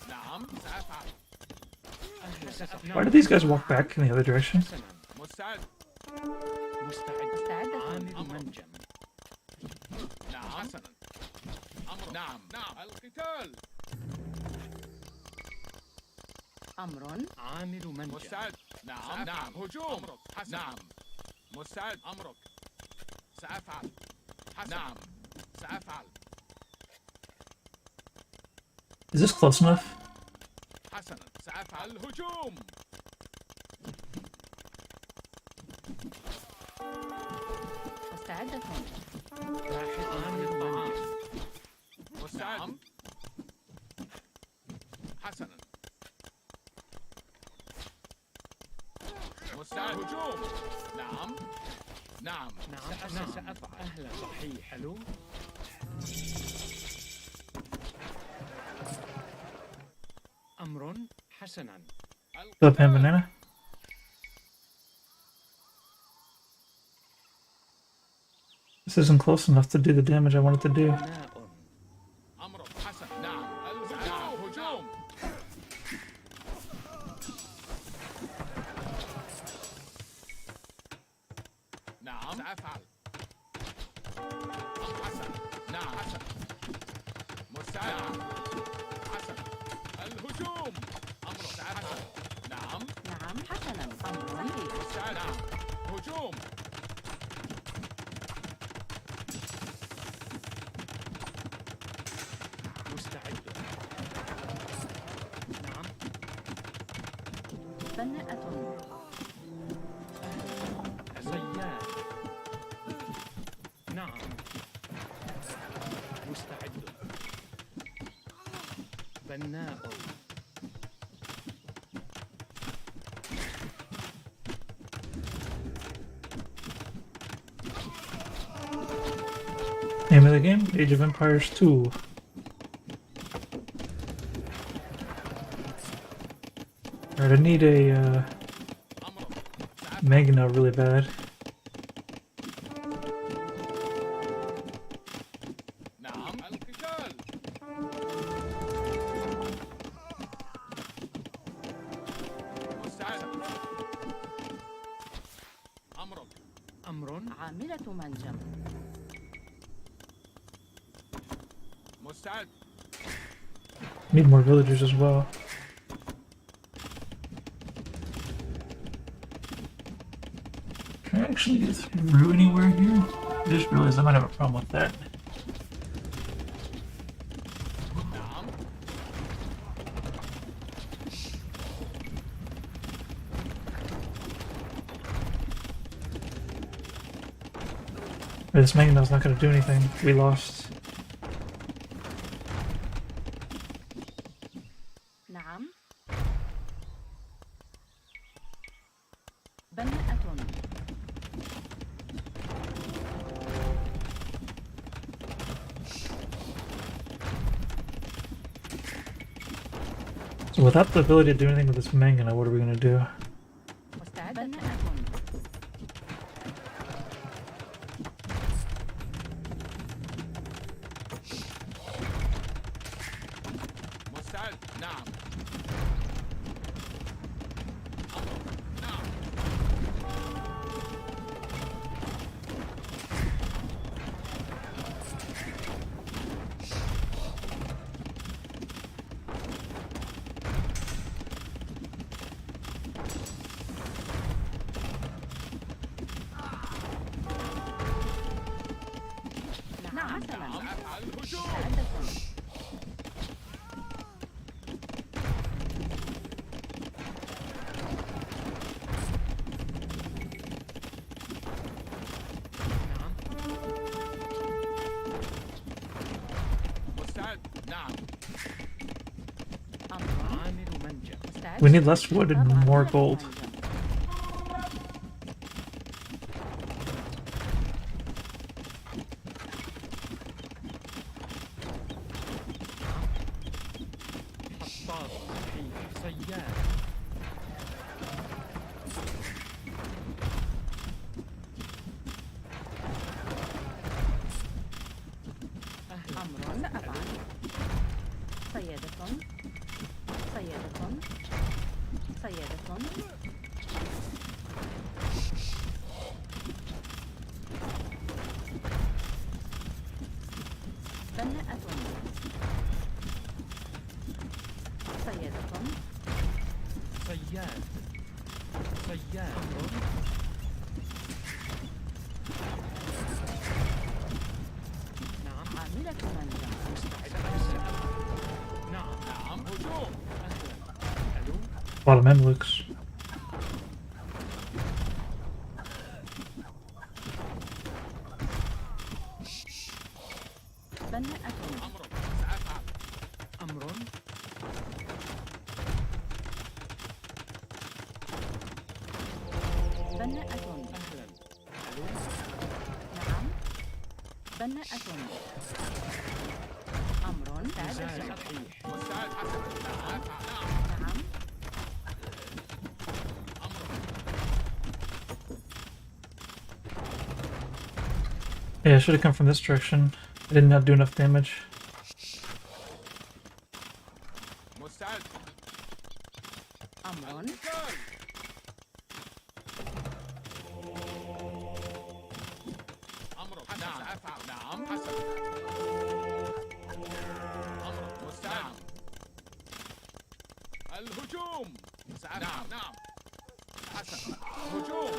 نعم سأفعل. Why did these guys walk back in the other direction? حسنا. مستعد. مستعد. مستعدة. عامل منجم. نعم حسنا. أمر. نعم نعم القتال. أمر. عامل منجم. مستعد. نعم نعم هجوم. أمرك. حسن. نعم مستعد. أمرك. سأفعل. حسن. نعم سأفعل. Is this close enough? حسنا سأفعل. الهجوم. مستعدة. باحث عن الطعام. مستعد. نعم. حسنا. مستعد. هجوم. نعم نعم نعم سأفعل. أهلا. صحيح. حلو. أمر حسنا. Flip him banana. This isn't close enough to do the damage I wanted to do. بناء. أمرك. حسن. نعم الهجوم. هجوم. نعم سأفعل. حسن. نعم حسن. مستعد. حسن. الهجوم. أمرك. حسن. نعم نعم حسنا. أمر. مستعد. نعم هجوم. مستعد. نعم بناءة. صياد. نعم. مستعد. بناء. Name of the game? Age of Empires 2. Alright, I need a Magna really bad. نعم القتال. مستعد. أمرك. أمر. عاملة منجم. مستعد. Need more villagers as well. Can I actually get through anywhere here? I just realized I might have a problem with that. نعم. This Magna's not gonna do anything. We lost. نعم. بناءة. So without the ability to do anything with this Magna, what are we gonna do? مستعدة. بناءة. مستعد. نعم. أمرك. نعم. نعم. حسنا. الهجوم. مستعدة. نعم. مستعد. نعم. أمر. عامل منجم. مستعد. We need less wood and more عاملة gold. منجم. حصاد. صياد. أمر. أفعل. صيادة. صيادة. صيادة. بناءة. صيادة. صياد. صياد. نعم. عاملة منجم. نعم. نعم. هجوم. ألو. A lot of Mamluks. بناءة. أمرك. سأفعل. أمر. بناءة. أهلا. ألو. نعم. بناءة. أمر. مزاج مستعدة. صحيح. مستعد. حسن. نعم. نعم. نعم. أمرك. Yeah, I should have come from this direction. I did not do enough damage. مستعد. أمر. القتال. أمرك. نعم. سأفعل. نعم. حسن. أمرك. مستعد. الهجوم. سأفعل. نعم. نعم. حسن. هجوم.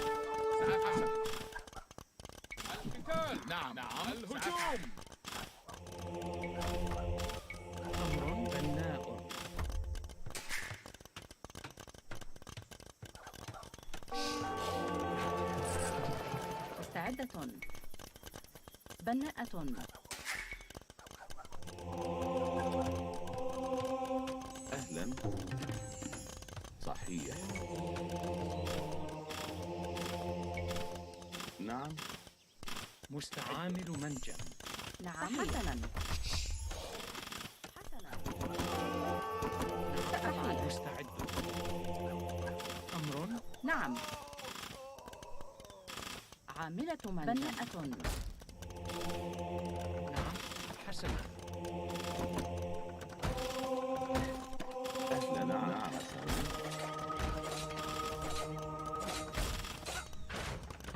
سأفعل. القتال. نعم. نعم. الهجوم. أمر بناء. بناءة. أهلا. صحيح. نعم. عامل منجم. نعم. حسنا. مستعد. أمر. نعم. عاملة منجم. بناءة. نعم. حسنا. أهلا. نعم.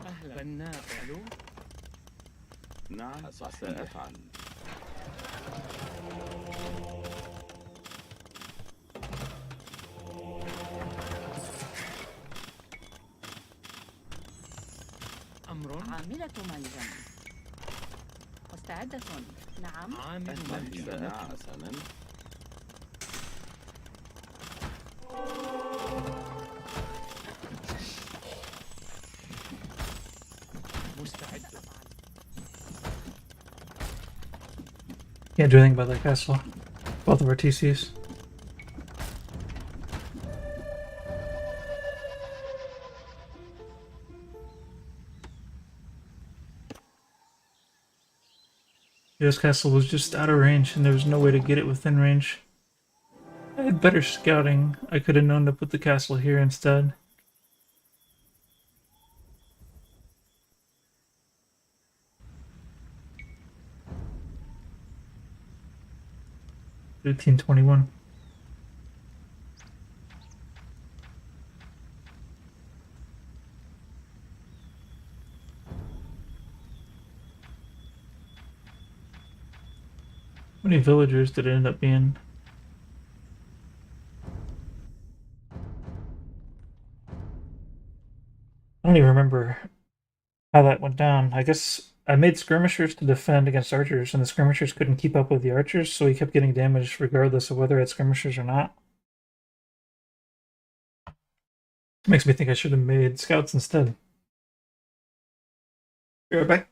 أهلا. بناء. نعم. سأفعل. أمر. عاملة منجم. مستعدة. نعم. عامل منجم. نعم. حسنا. مستعد. Can't do anything about that castle. Both of our TCs. This castle was just out of range, and there was no way to get it within range. I had better scouting. I could have known to put the castle here instead. $15.21. How many villagers did it end up being? I don't even remember how that went down. I guess I made skirmishers to defend against archers, and the skirmishers couldn't keep up with the archers, so he kept getting damaged regardless of whether it had skirmishers or not. Makes me think I should have made scouts instead. Be right back.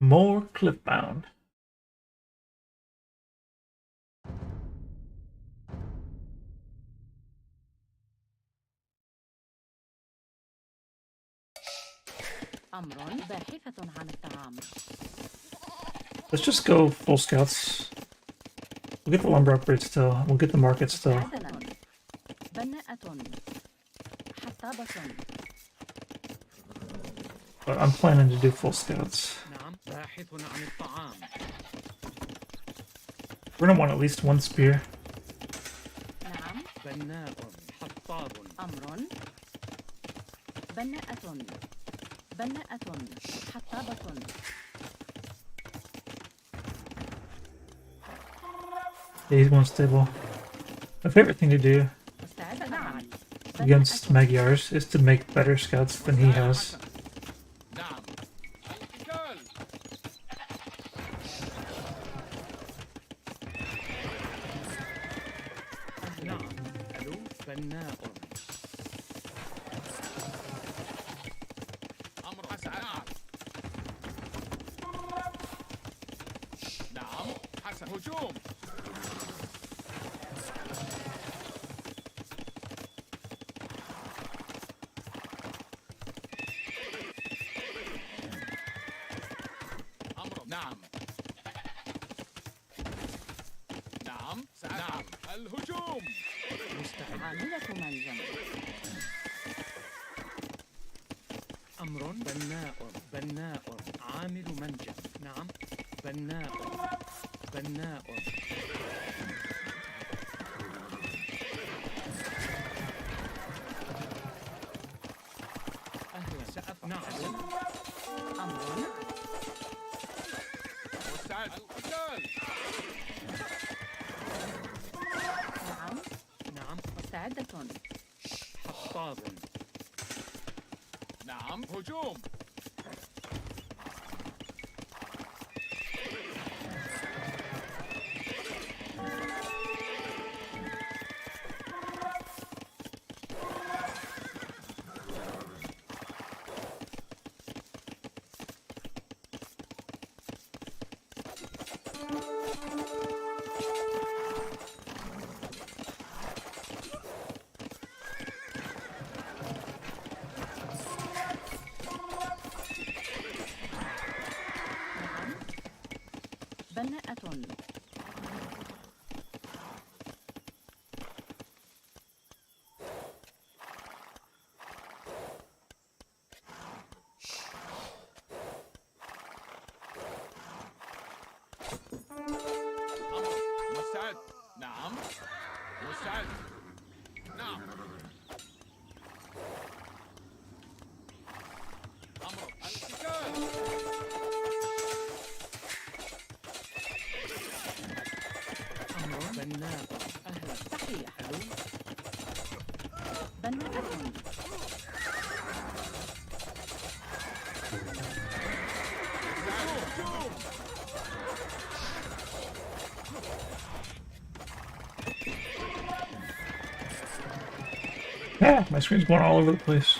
More cliffbound. أمر. باحثة عن الطعام. Let's just go full scouts. We'll get the lumber upgrade still. We'll get the market still. حسنا. بناءة. حطابة. But I'm planning to do full scouts. نعم. باحث عن الطعام. We're gonna want at least one spear. نعم. بناء. حطاب. أمر. بناءة. بناءة. حطابة. Yeah, he's one stable. My favorite thing to do مستعدة. نعم. against Magyars is to make better scouts than he has. نعم. القتال. نعم. ألو. بناء. أمر حسن. نعم. نعم. حسن. هجوم. نعم نعم نعم الهجوم مستعد. عاملة منجم. أمر بناء عامل منجم. نعم بناء أهلا سأفعل. نعم أمر مستعد القتال نعم مستعدة. حطاب. نعم هجوم بناءة. أمر مستعد نعم مستعد نعم أمر القتال أمر بناء. أهلا. صحيح. حلو. بناءة. هجوم Yeah, my screen's going all over the place.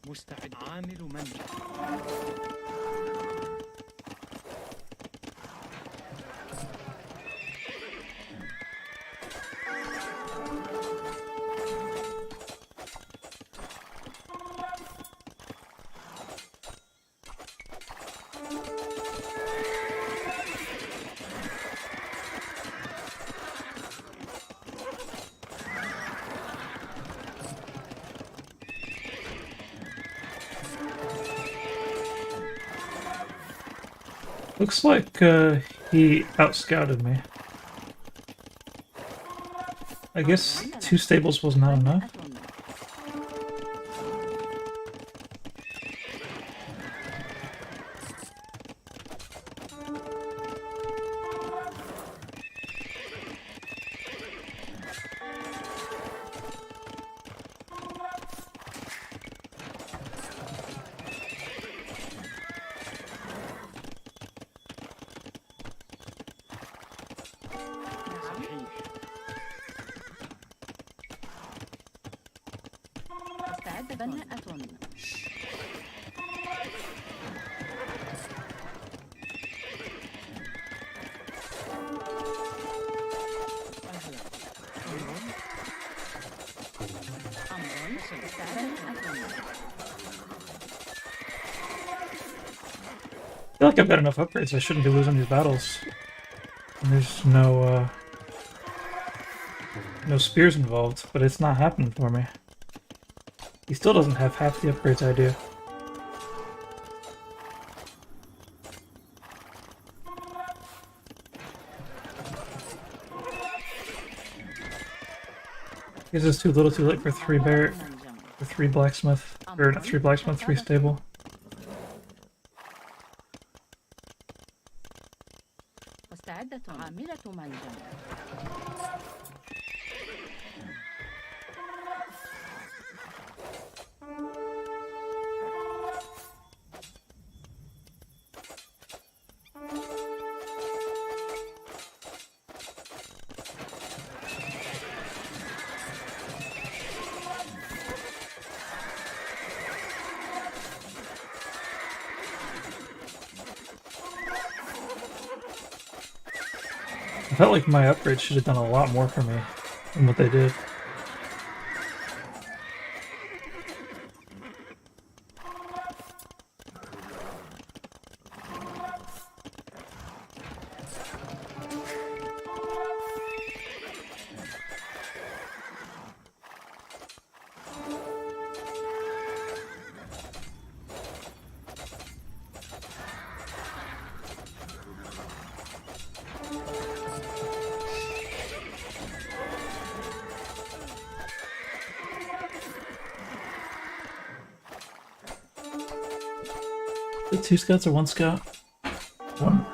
مستعد. عامل منجم. Looks like he outscouted me. I guess 2 stables was not enough. مستعدة. بناءة. أهلا. أمر مستعدة. I feel like I've got enough upgrades. I shouldn't be losing these battles. And there's no spears involved, but it's not happening for me. He still doesn't have half the upgrades I do. This is too little, too late for 3 bear, for 3 blacksmith, or not 3 blacksmith, 3 stable. مستعدة. عاملة منجم. felt like my upgrades should have done a lot more for me than what they did. The 2 scouts or 1 scout? 1.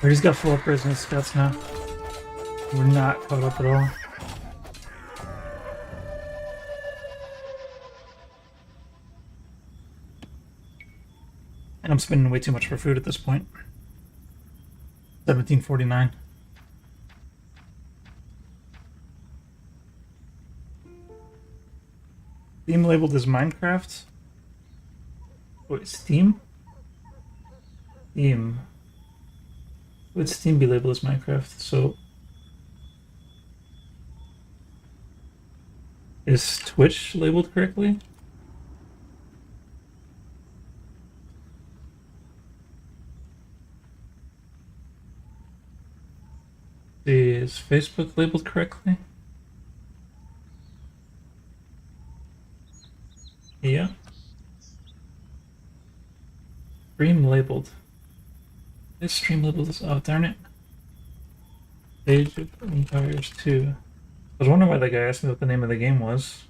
Or he's got full upgrades in his scouts now. We're not caught up at all. And I'm spending way too much for food at this point. 1749. Steam labeled as Minecraft? Wait, Steam? Steam. Would Steam be labeled as Minecraft? So is Twitch labeled correctly? Is Facebook labeled correctly? Yeah. Stream labeled. Is stream labeled as, oh darn it. Age of Empires 2. I was wondering why that guy asked me what the name of the game was.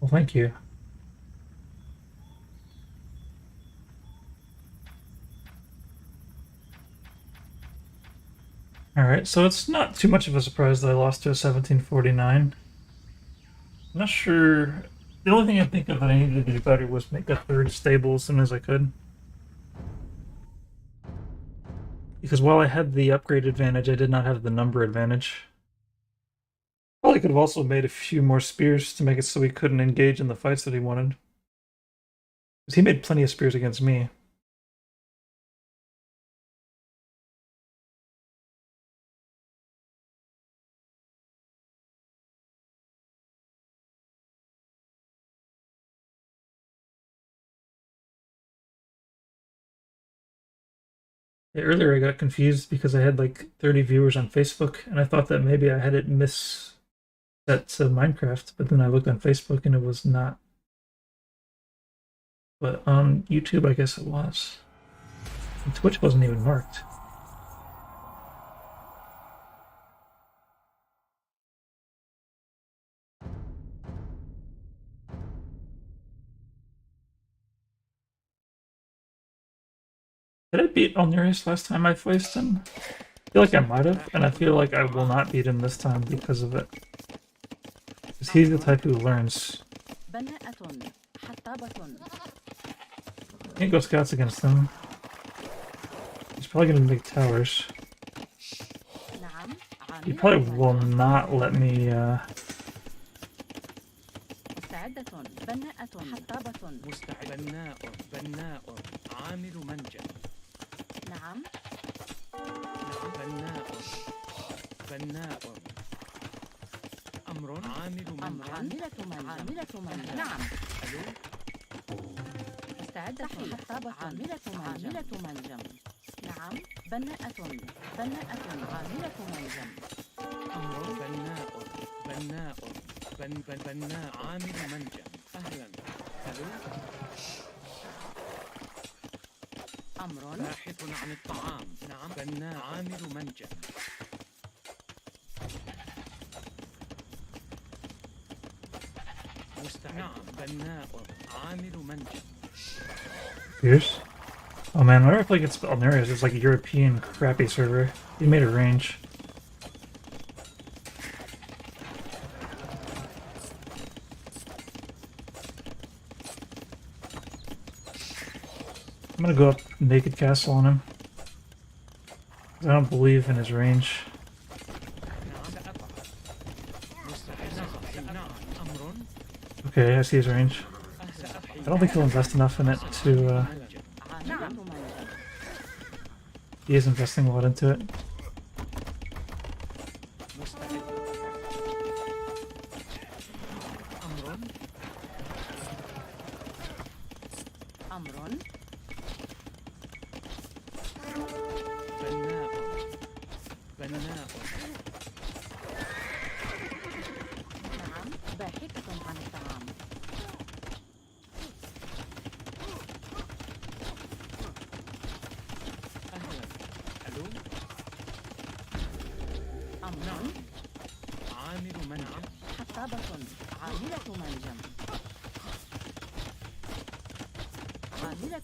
Well, thank you. Alright, so it's not too much of a surprise that I lost to a 1749. I'm not sure. The only thing I think of that I needed to do better was make a 3rd stable as soon as I could. Because while I had the upgrade advantage, I did not have the number advantage. Probably could have also made a few more spears to make it so he couldn't engage in the fights that he wanted. Because he made plenty of spears against me. Yeah, earlier I got confused because I had like 30 viewers on Facebook, and I thought that maybe I had it set to Minecraft, but then I looked on Facebook and it was not. But on YouTube, I guess it was. And Twitch wasn't even marked. Did I beat Alnerius last time I faced him? I feel like I might have, and I feel like I will not beat him this time because of it. Because he's the type who learns. Can't go scouts against him. He's probably going to make towers. He probably will not let me, أمر عامل أمر عاملة منجم نعم ألو مستعدة حطابة عاملة منجم نعم بناءة عاملة منجم أمر بناء عامل منجم أهلا ألو أمر باحث عن الطعام نعم بناء عامل منجم نعم بناء عامل منجم Fierce. Oh man, whenever I play against Alnarius, it's like a European crappy server. He made a range. I'm gonna go up Naked Castle on him. 'Cause I don't believe in his range. نعم سأفعل مستعد نعم أمر Okay, I see his range. I don't think he'll invest enough in it to, منجم عاملة منجم he is investing a lot into it. مستعد أمر أمر بناء نعم باحثة عن الطعام أهلا ألو أمر عامل منجم حطابة عاملة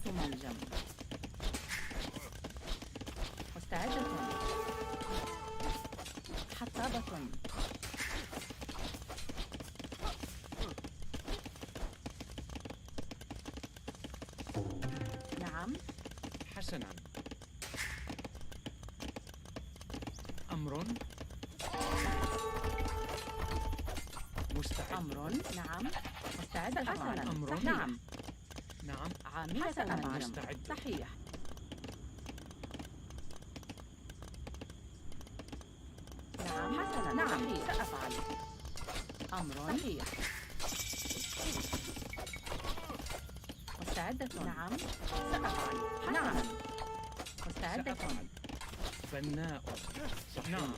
منجم مستعدة حطابة نعم حسنا أمر مستعد أمر نعم مستعدة حسنا أمر نعم نعم عاملة منجم مستعد صحيح نعم حسنا نعم سأفعل أمر صحيح مستعدة نعم سأفعل نعم مستعدة سأفعل بناء نعم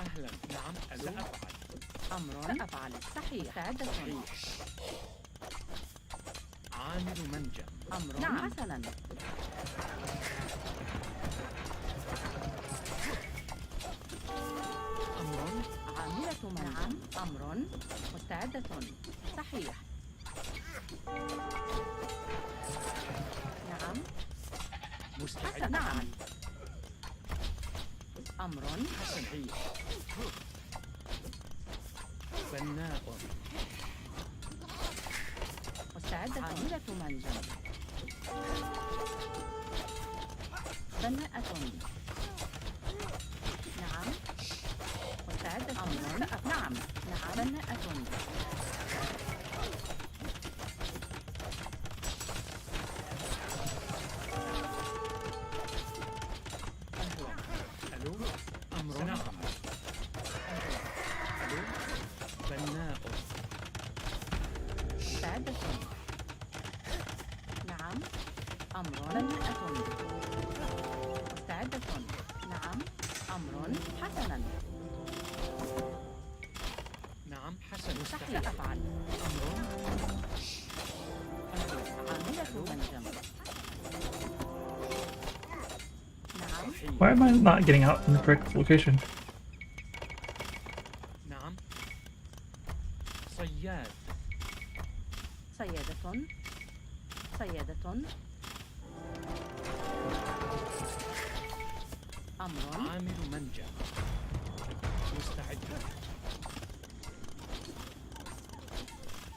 أهلا نعم ألو سأفعل أمر سأفعل صحيح مستعدة عامل منجم أمر نعم حسنا أمر عاملة نعم أمر مستعدة صحيح نعم مستعد نعم أمر صحيح بناء مستعدة عاملة منجم بناءة نعم مستعدة أمر نعم بناءة ألو أمر نعم ألو بناء مستعدة نعم أمر بناءة مستعدة نعم أمر حسنا نعم حسن صحيح أفعل أمر عاملة منجم نعم Why am I not getting out in the correct location? نعم صياد صيادة أمر عامل منجم مستعد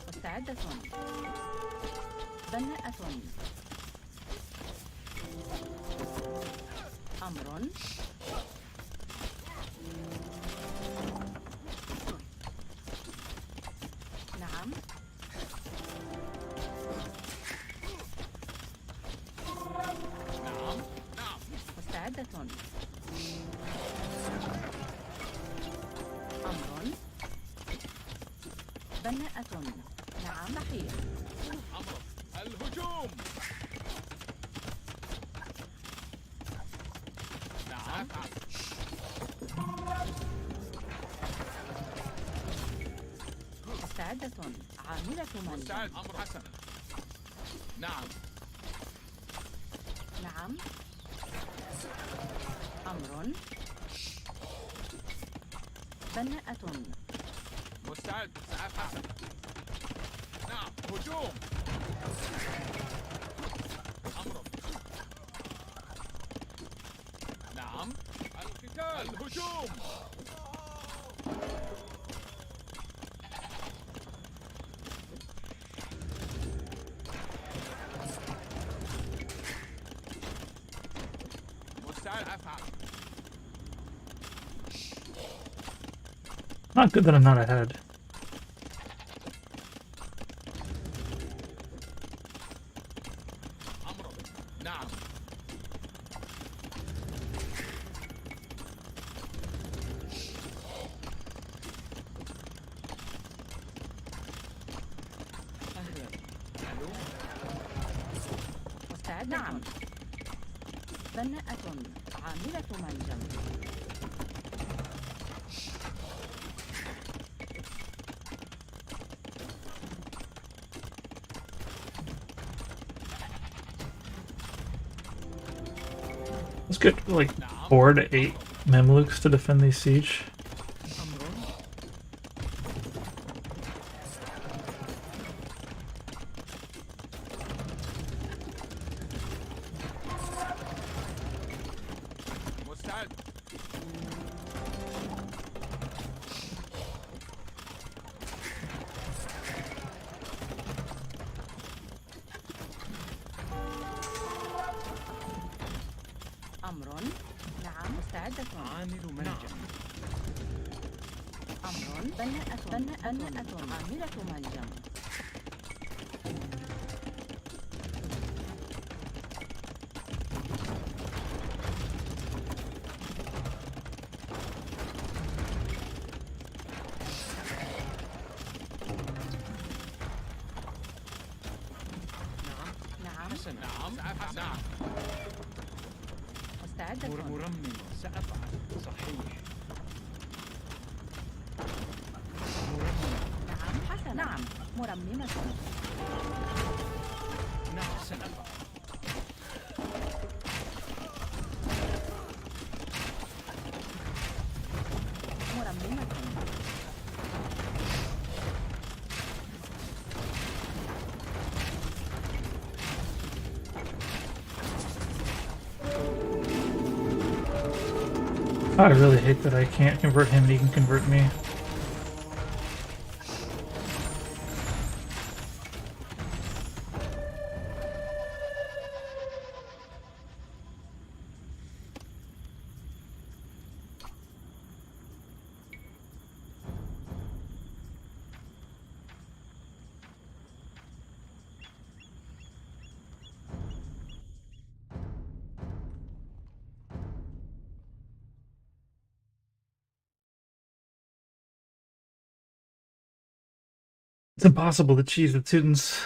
مستعدة بناءة أمر نعم مستعدة أمر بناءة. نعم صحيح. أمرك. الهجوم. نعم. أفعل. مستعدة. عاملة مستعد. منزل. أمر حسنا. نعم. نعم. أمر. بناءة. مستعد. سأفعل. نعم. هجوم. أمرك. نعم. القتال. الهجوم. مستعد. أفعل. Not good that I'm not ahead. أمرك. نعم. أهلا. ألو. مستعدة. نعم. بناءة. عاملة منزل. Let's get like 4 to 8 Mamluks to defend the siege. أمر. مستعد. أمر. نعم. مستعدة. عامل منجم. أمر. بناءة. عاملة منجم. نعم. نعم. حسنا. نعم. سأفعل. نعم. مستعدة. مرمم. سأفعل. صحيح. مرمم. نعم. حسنا. نعم. مرممة. نعم. سأفعل. مرممة. I really hate that I can't convert him and he can convert me. It's impossible to cheese the students.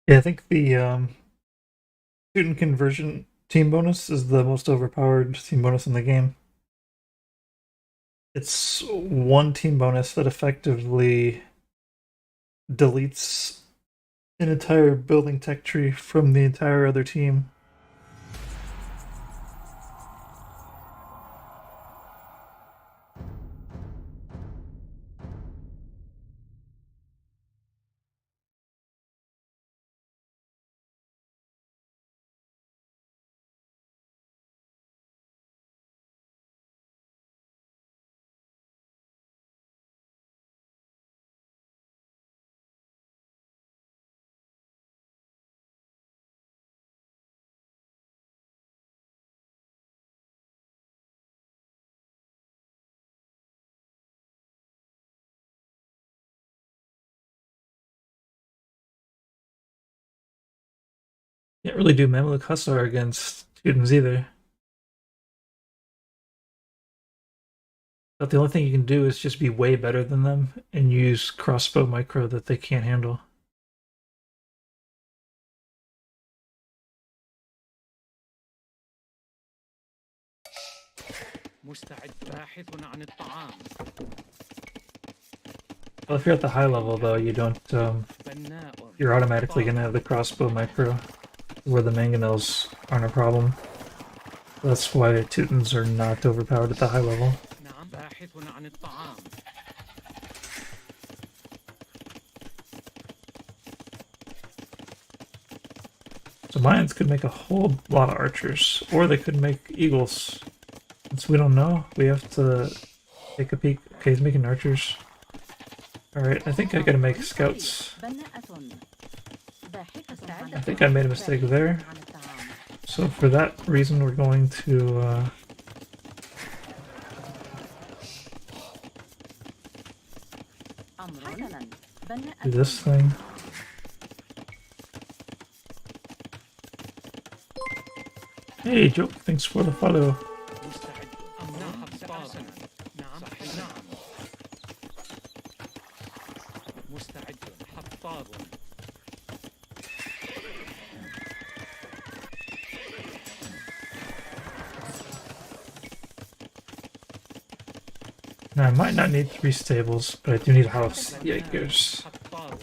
Yeah, I think the student conversion team bonus is the most overpowered team bonus in the game. It's one team bonus that effectively deletes an entire building tech tree from the entire other team. Can't really do Mamluk Hussar against students either. But the only thing you can do is just be way better than them and use crossbow micro that they can't handle. مستعد باحث عن الطعام. Well, if you're at the high level, though, you don't. بناء. You're automatically gonna have the crossbow micro, where the mangonels aren't a problem. That's why Teutons are not overpowered at the high level. نعم باحث عن الطعام. So Mayans could make a whole lot of archers, or they could make eagles. Since we don't know, we have to take a peek. Okay, he's making archers. Alright, I think I gotta make scouts. I think I made a mistake there. So for that reason, we're going to do this thing. Hey, Joke, thanks for the follow. مستعد. أمر حصاد. نعم صحيح. نعم. مستعد حطاب. Now, I might not need 3 stables, but I do need a house. Yikers. حطاب.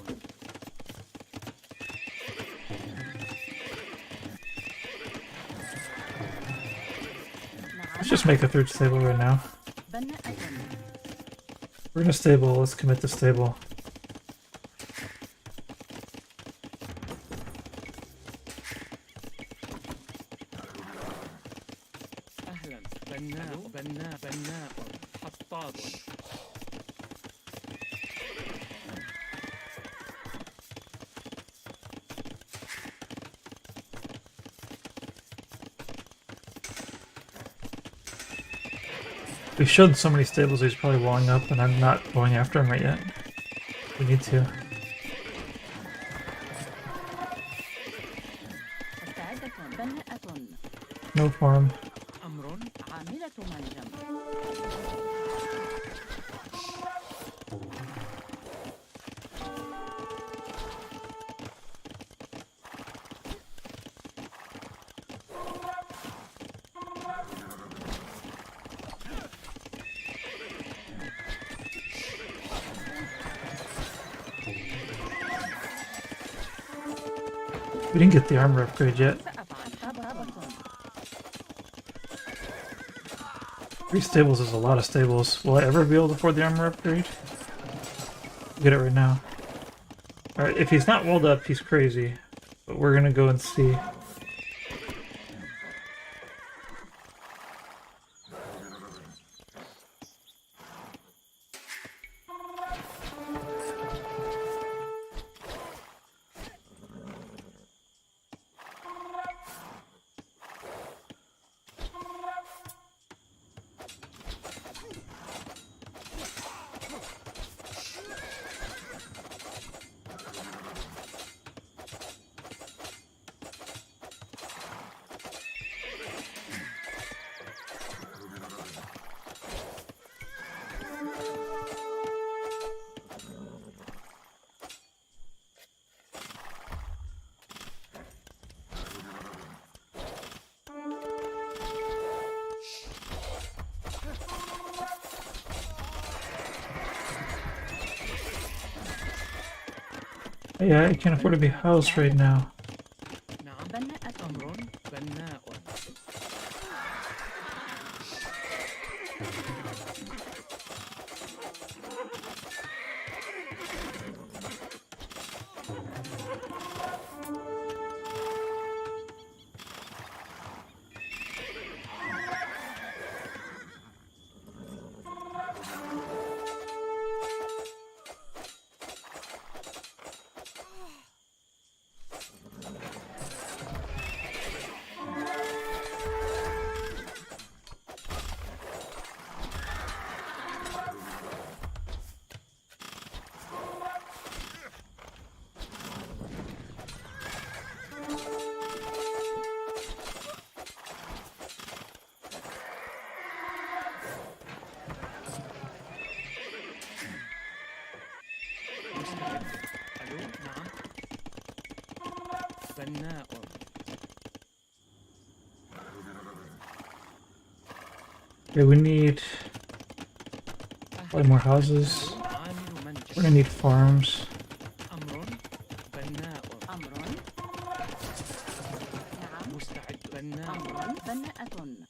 Let's just make a 3rd stable right now. We're gonna stable, let's commit to stable. أهلا. بناء حطاب. We showed so many stables he's probably walling up, and I'm not going after him right yet. We need to. No farm. أمر. عاملة منجم. We didn't get the armor upgrade yet. سأفعل طبطبة. 3 stables is a lot of stables. Will I ever be able to afford the armor upgrade? Get it right now. Alright, if he's not walled up, he's crazy. But we're gonna go and see. Yeah, I can't afford to be housed right now. نعم. بناءة. أمر بناء. مستعد. ألو نعم. بناء. Okay, we need probably more houses. عامل منجح. We're gonna need farms. أمر بناء. أمر. نعم. مستعد. بناء. أمر بناءة.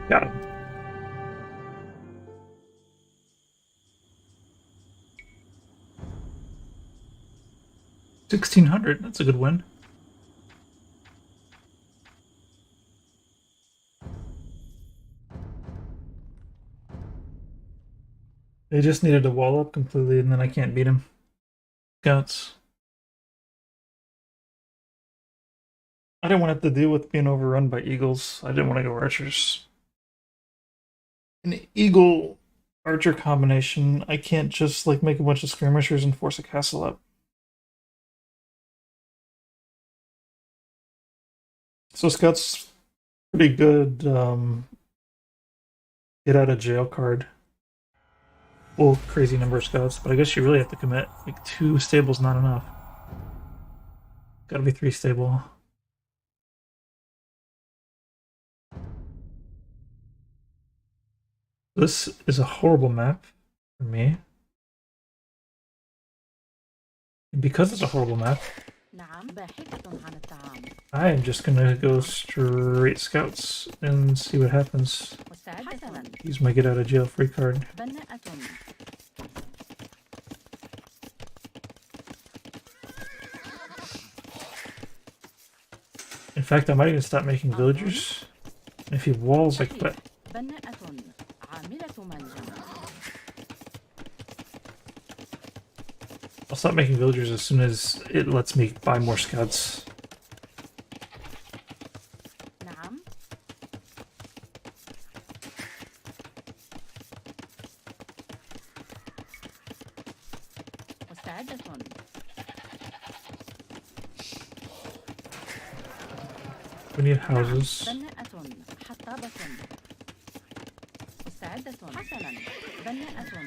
Got it. $1,600. That's a good win. They just needed to wall up completely, and then I can't beat him. Scouts. I didn't want to have to deal with being overrun by eagles. I didn't want to go archers. An eagle archer combination, I can't just like make a bunch of skirmishers and force a castle up. So scouts pretty good get out of jail card. Well, crazy number of scouts, but I guess you really have to commit. Like 2 stables not enough. Gotta be 3 stable. This is a horrible map for me. And because it's a horrible map, نعم. باحثة عن الطعام. I am just gonna go straight scouts and see what happens. مستعد. حسنا. Use my get out of jail free card. بناءة. In fact, I might even stop making villagers. If he walls, I quit. بناءة. عاملة منجم. I'll stop making villagers as soon as it lets me buy more scouts. نعم. مستعدة. We need houses. بناءة. حطابة. مستعدة. حسنا. بناءة.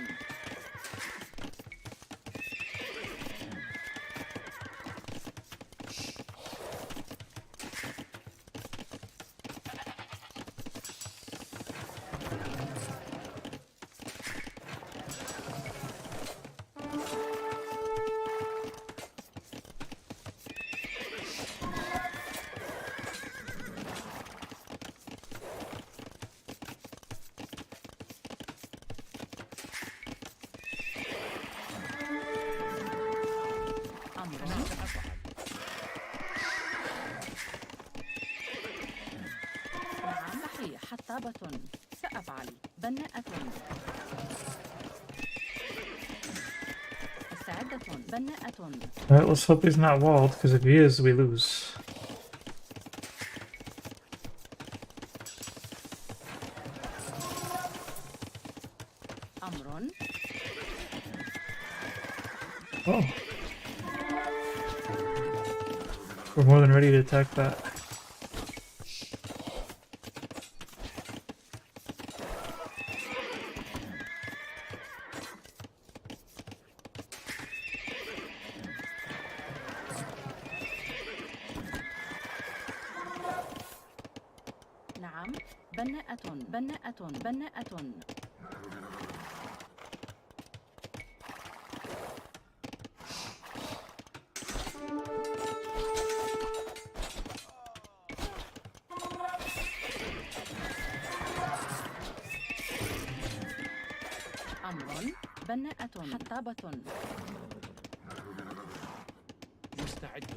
نعم صحيح. حطابة. سأفعل. بناءة. بناءة. Alright, let's hope he's not walled, because if he is, we lose. أمر. Oh. We're more than ready to attack that. نعم. بناءة بناءة بناءة. أمر. بناءة. حطابة. مستعد.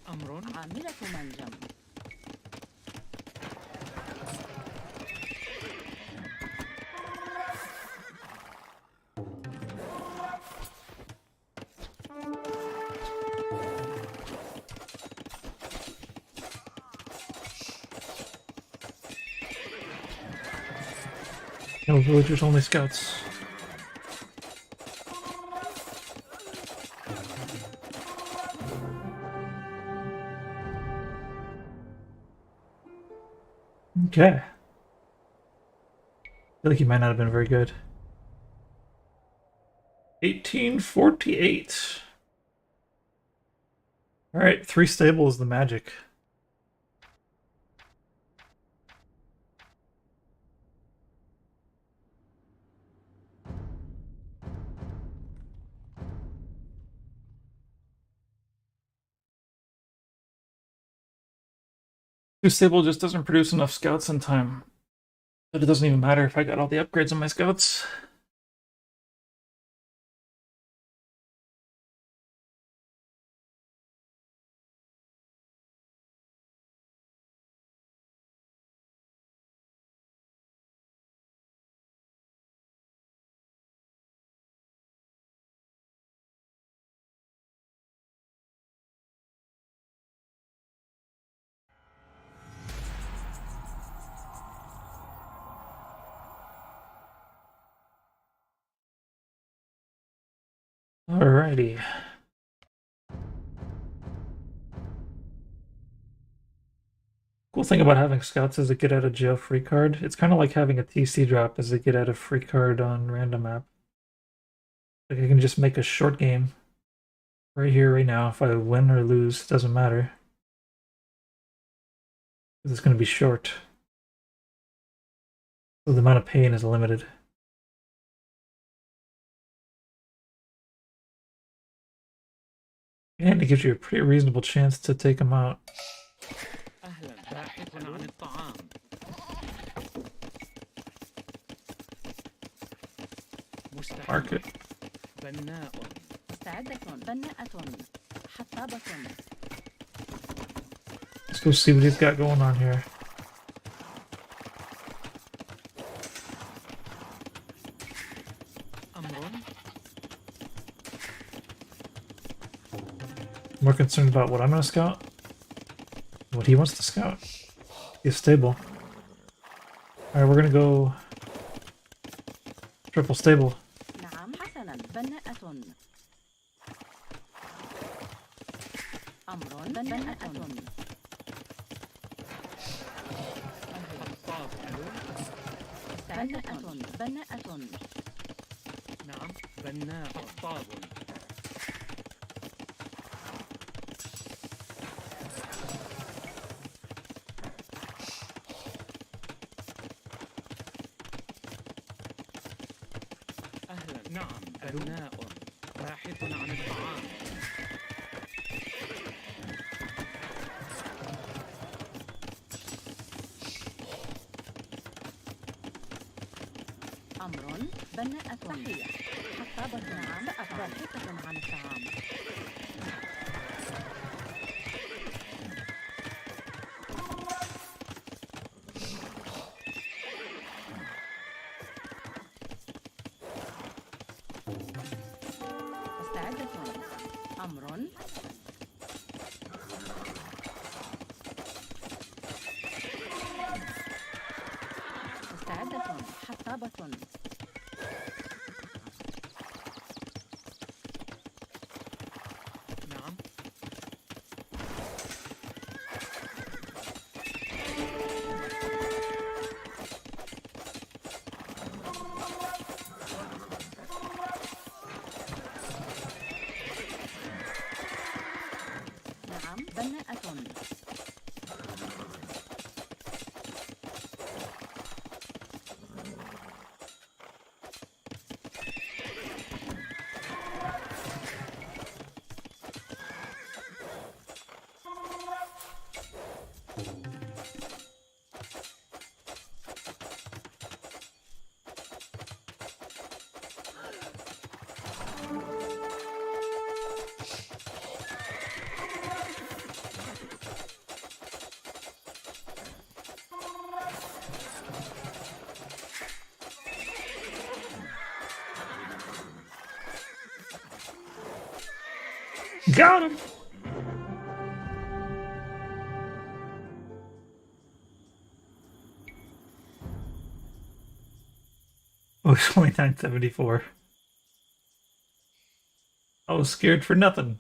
أمر. عاملة منجم. No villagers, only scouts. Okay. I feel like he might not have been very good. 1848. Alright, 3 stable is the magic. Two stable just doesn't produce enough scouts in time. But it doesn't even matter if I got all the upgrades on my scouts. Alrighty. Cool thing about having scouts is a get out of jail free card. It's kind of like having a TC drop as a get out of free card on random map. Like I can just make a short game right here, right now. If I win or lose, it doesn't matter. It's going to be short. So the amount of pain is limited. And it gives you a pretty reasonable chance to take them out. أهلا. باحث عن الطعام. مستعد. Market. بناء. مستعدة. بناءة. حطابة. Let's go see what he's got going on here. أمر. More concerned about what I'm going to scout. What he wants to scout. He's stable. Alright, we're going to go triple stable. نعم. حسنا. بناءة. أمر. بناءة. حطاب. بناءة. بناءة. نعم. بناء. حطاب. أهلا. نعم. بناء. باحث عن الطعام. أمر. بناءة. صحيح. حطابة. نعم. باحثة عن الطعام. مستعدة. أمر مستعدة حطابة نعم. نعم بناءة Got him! Oh, 2974. I was scared for nothing.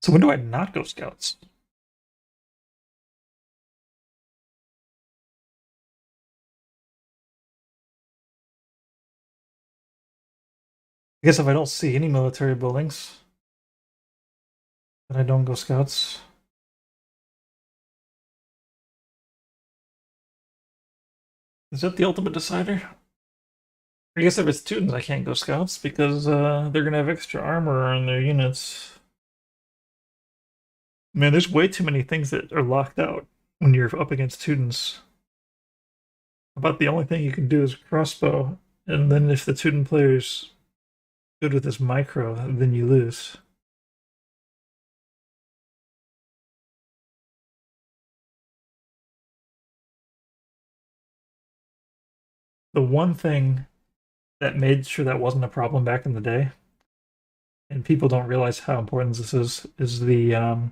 So when do I not go scouts? I guess if I don't see any military buildings, then I don't go scouts. Is that the ultimate decider? I guess if it's Teutons, I can't go scouts because they're gonna have extra armor on their units. Man, there's way too many things that are locked out when you're up against Teutons. About the only thing you can do is crossbow, and then if the Teuton player's good with his micro, then you lose. The one thing that made sure that wasn't a problem back in the day, and people don't realize how important this is the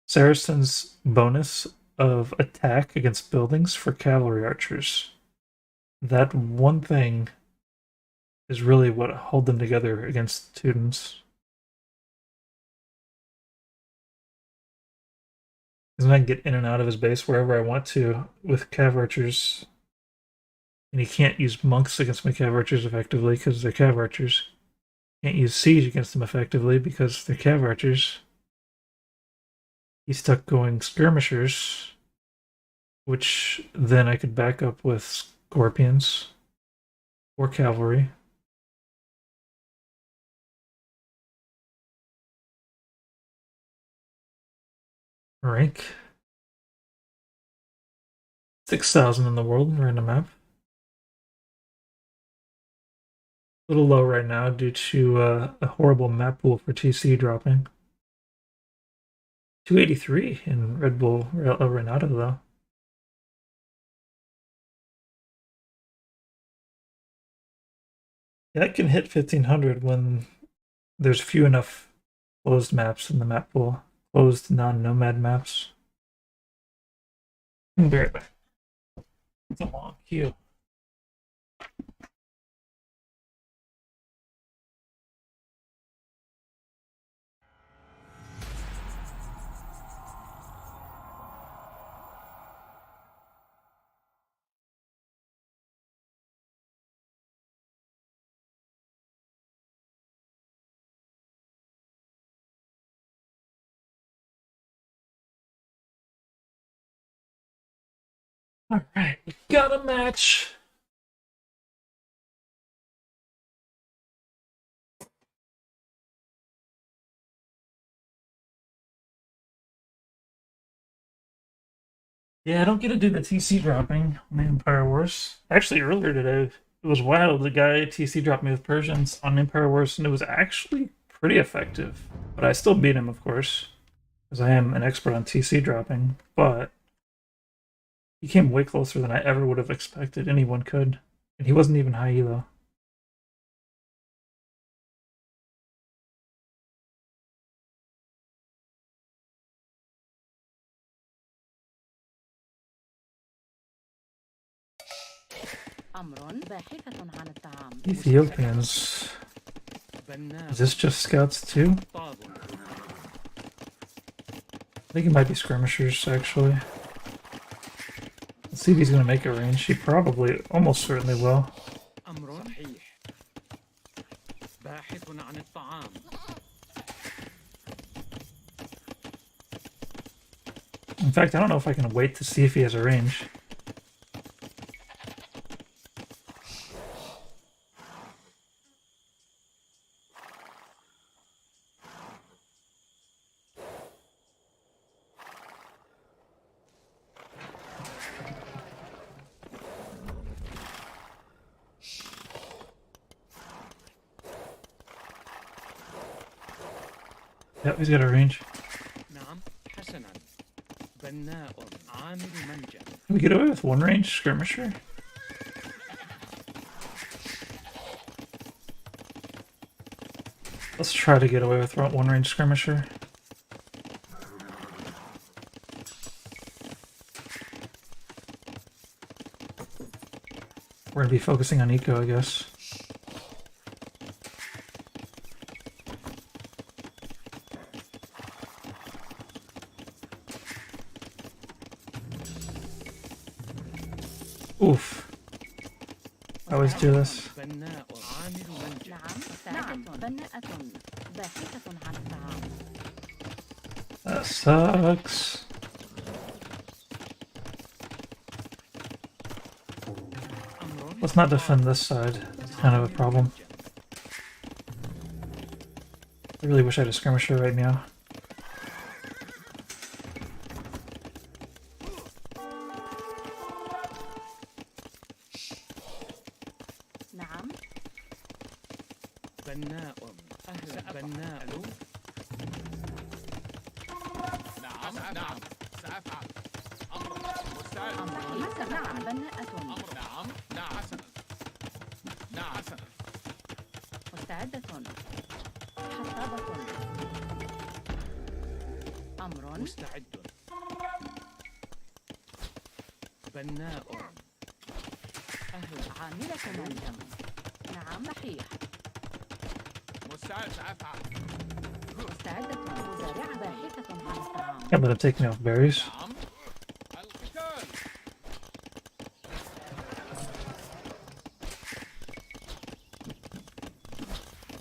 Saracens bonus of attack against buildings for cavalry archers. That one thing is really what held them together against Teutons. Because I can get in and out of his base wherever I want to with cav archers, and he can't use monks against my cav archers effectively because they're cav archers. Can't use siege against them effectively because they're cav archers. He's stuck going skirmishers, which then I could back up with scorpions or cavalry. Rank 6,000 in the world, random map. A little low right now due to a horrible map pool for TC dropping. 283 in Red Bull Renato though. Yeah, it can hit 1500 when there's few enough closed maps in the map pool. Closed non-nomad maps. I'll be right back. It's a long queue. All right, we got a match. Yeah, I don't get to do the TC dropping on the Empire Wars. Actually, earlier today, it was wild. The guy TC dropped me with Persians on Empire Wars, and it was actually pretty effective. But I still beat him, of course, because I am an expert on TC dropping. But he came way closer than I ever would have expected anyone could. And he wasn't even high elo. أمر باحثة عن الطعام. Ethiopians. Is this just scouts too? I think it might be skirmishers, actually. Let's see if he's going to make a range. He probably, almost certainly will. أمر صحيح. باحث عن الطعام. In fact, I don't know if I can wait to see if he has a range. Yep, he's got a range. نعم حسنا. بناء عامل منجم. Can we get away with one range skirmisher? Let's try to get away with one range skirmisher. We're gonna be focusing on eco, I guess. Oof. I always do this. بناء عامل منجم. نعم بناءة باحثة عن الطعام. That sucks. Let's not defend this side. It's kind of a problem. I really wish I had a skirmisher right now. نعم بناء أهلا بناء. نعم نعم سأفعل. أمر مستعد. نعم بناءة. أمر نعم نعم حسنا. نعم حسنا. مستعدة. حطابة. أمر مستعد. بناء. أهلا. عاملة منجم. نعم صحيح. مستعد سأفعل. مستعدة. مزارعة باحثة عن الطعام. Can't let him take me off berries. نعم. القتال.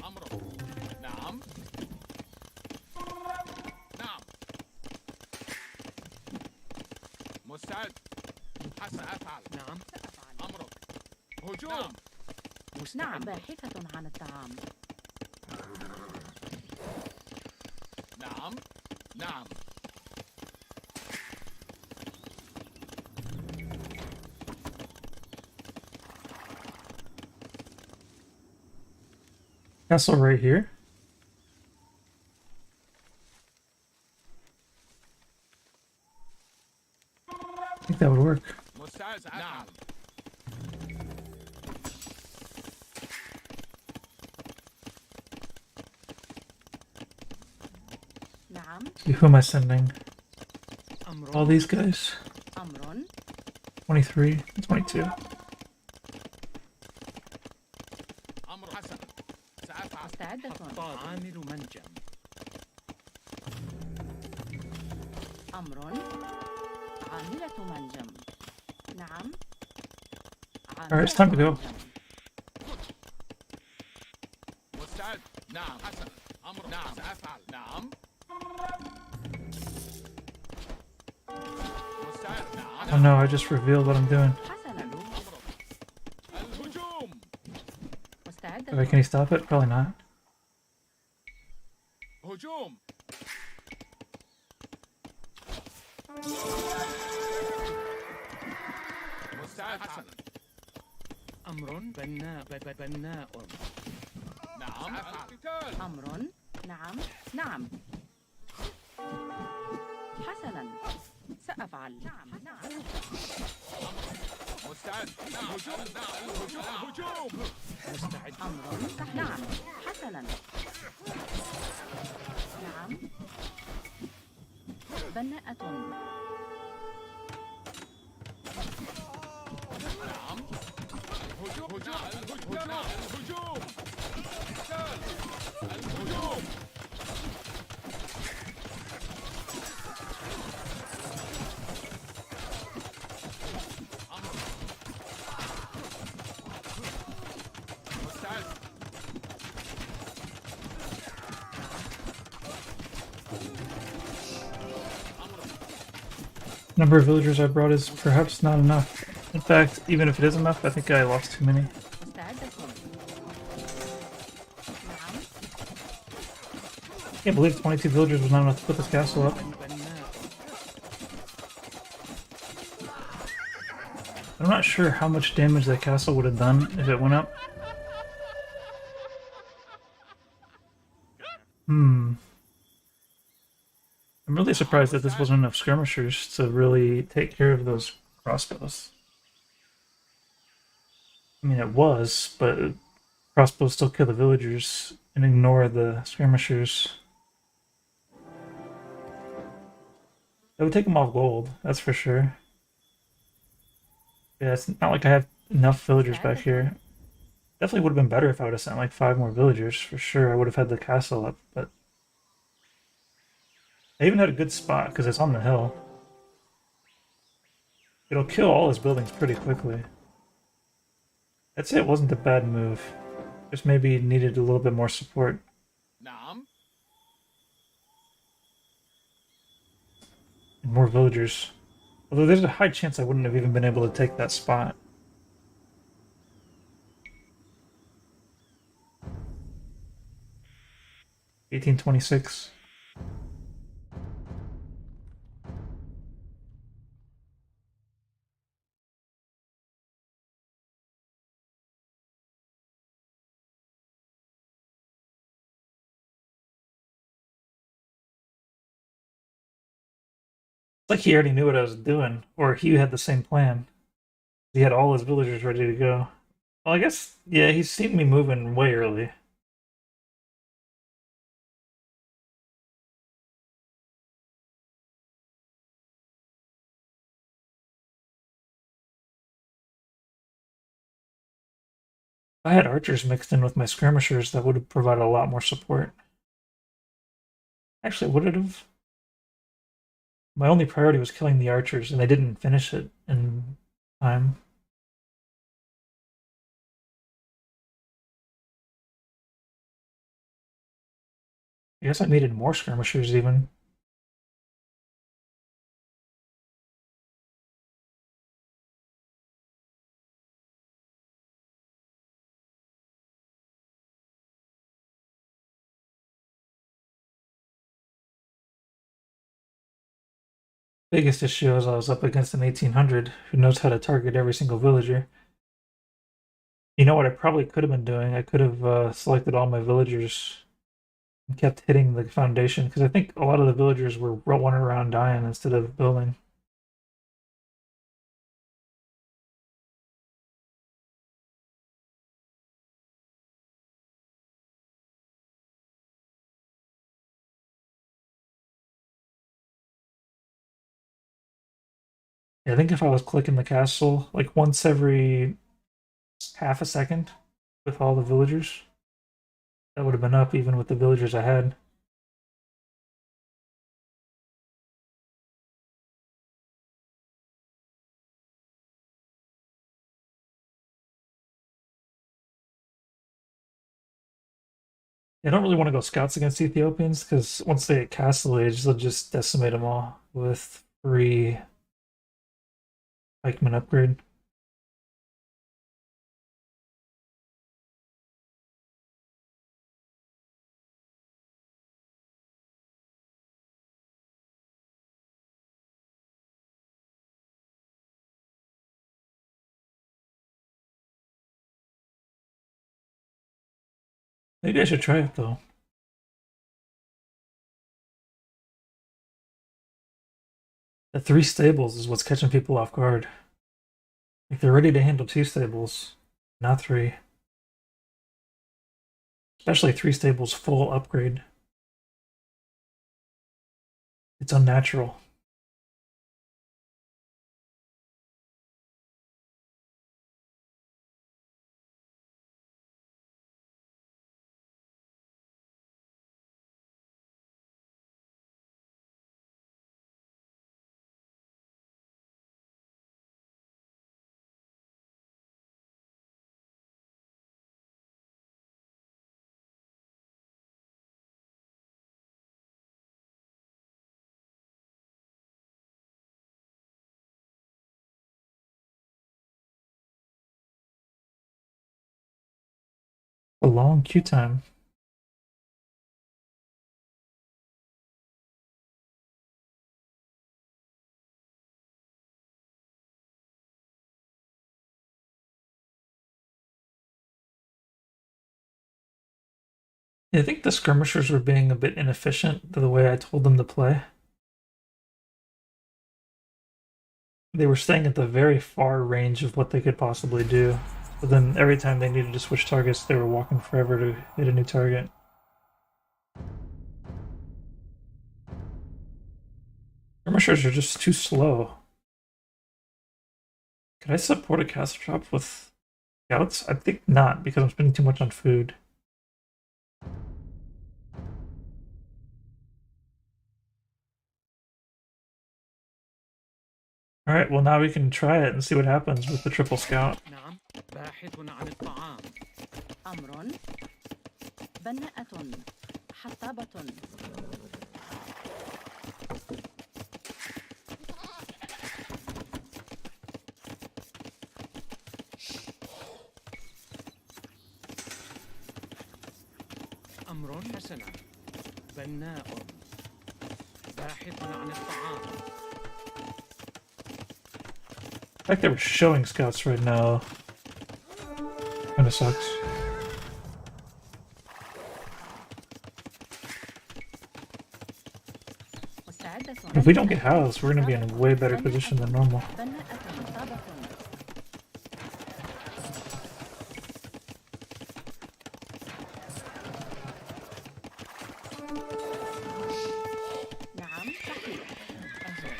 أمر. نعم. نعم. مستعد. حسن أفعل. نعم أمرك. هجوم. نعم باحثة عن الطعام. نعم. نعم. Castle right here. I think that would work. مستعد سأفعل. نعم Who am I sending? أمر. All these guys? أمر 23, 22. أمر حسن. سأفعل. مستعدة. حطاب عامل منجم. أمر عاملة منجم. نعم Alright, it's time to go. مستعد. نعم حسن. أمر. نعم سأفعل. نعم. مستعد. Oh no, I just revealed what I'm doing. حسنا. الهجوم. مستعدة. Okay, can he stop it? Probably not. هجوم. حسنا. أمر بناء بناء. نعم القتال. أمر. نعم. نعم. حسنا، سأفعل. نعم. نعم. مستعد. نعم هجوم. نعم الهجوم. مستعد. أمر. نعم. حسنا. نعم. بناءة. نعم الهجوم. نعم الهجوم. القتال. الهجوم. مستعد. Number of villagers I brought is perhaps not enough. In fact, even if it is enough, I think I lost too many. مستعدة. نعم. I can't believe 22 villagers was not enough to put this castle up. I'm not sure how much damage that castle would have done if it went up. I'm really surprised that this wasn't enough skirmishers to really take care of those crossbows. I mean, it was, but crossbows still kill the villagers and ignore the skirmishers. That would take them off gold, that's for sure. Yeah, it's not like I have enough villagers back here. Definitely would have been better if I would have sent like 5 more villagers, for sure. I would have had the castle up, but I even had a good spot because it's on the hill. It'll kill all his buildings pretty quickly. I'd say it wasn't a bad move. Just maybe needed a little bit more support. نعم. And more villagers. Although there's a high chance I wouldn't have even been able to take that spot. $18.26. It's like he already knew what I was doing, or he had the same plan. He had all his villagers ready to go. Well, I guess, yeah, he's seen me moving way early. If I had archers mixed in with my skirmishers, that would have provided a lot more support. Actually, would it have? My only priority was killing the archers, and they didn't finish it in time. I guess I needed more skirmishers even. Biggest issue is I was up against an 1800 who knows how to target every single villager. You know what I probably could have been doing? I could have selected all my villagers and kept hitting the foundation, because I think a lot of the villagers were running around dying instead of building. Yeah, I think if I was clicking the castle like once every half a second with all the villagers, that would have been up even with the villagers I had. I don't really want to go scouts against Ethiopians because once they get castle age, they'll just decimate them all with free pikeman upgrade. Maybe I should try it though. The 3 stables is what's catching people off guard. Like they're ready to handle 2 stables, not 3. Especially 3 stables full upgrade. It's unnatural. A long queue time. Yeah, I think the skirmishers were being a bit inefficient to the way I told them to play. They were staying at the very far range of what they could possibly do. But then every time they needed to switch targets, they were walking forever to hit a new target. Skirmishers are just too slow. Could I support a castle drop with scouts? I think not, because I'm spending too much on food. Alright, well now we can try it and see what happens with the triple scout. نعم باحث عن الطعام. أمر بناءة حطابة أمر حسنا. بناء باحث عن الطعام. The fact that we're showing scouts right now kinda sucks. مستعدة If we don't get housed, we're gonna be in a way better position than normal. بناءة حطابة نعم صحيح أهلا.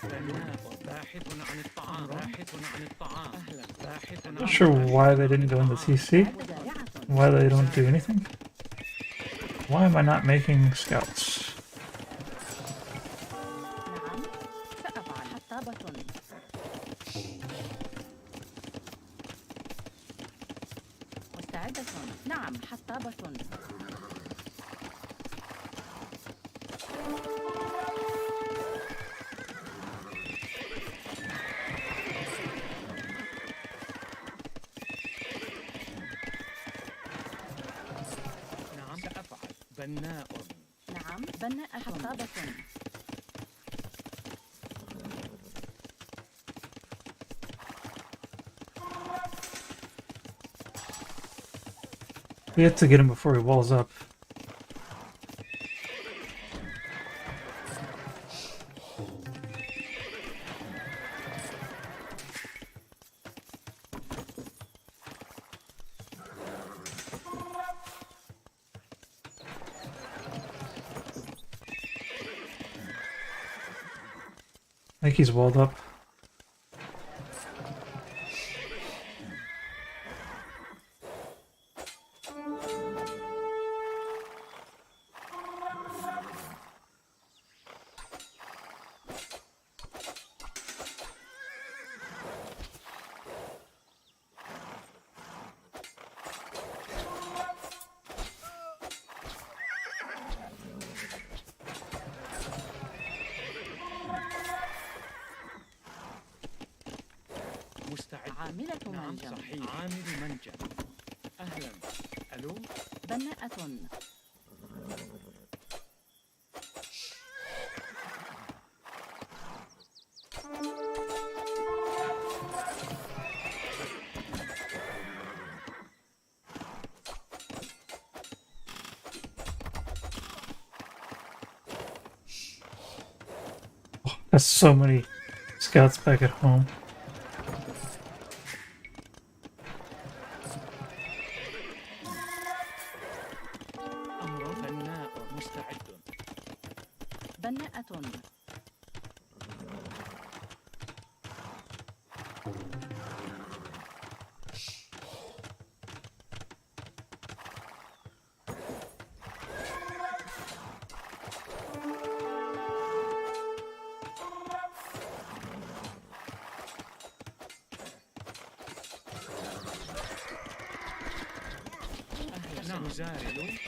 بناء باحث عن الطعام. باحث عن الطعام. أهلا. باحث عن I'm not sure why they didn't go in the TC. مزارعة Why they don't do anything. Why am I not making scouts? نعم سأفعل حطابة مستعدة نعم حطابة نعم سأفعل. بناء. نعم بناء حطابة We have to get him before he walls up. I think he's walled up. مستعد. عاملة نعم منجم صحيح. عامل منجم. أهلا. ألو. بناءة That's so many scouts back at home. أمر فناء مستعد. بناءة. سنزارل.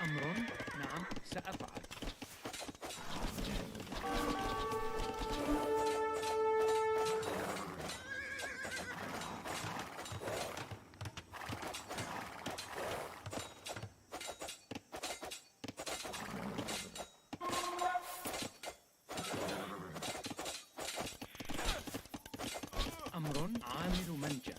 أمر. نعم سأفعل. أمر. عامل منجا.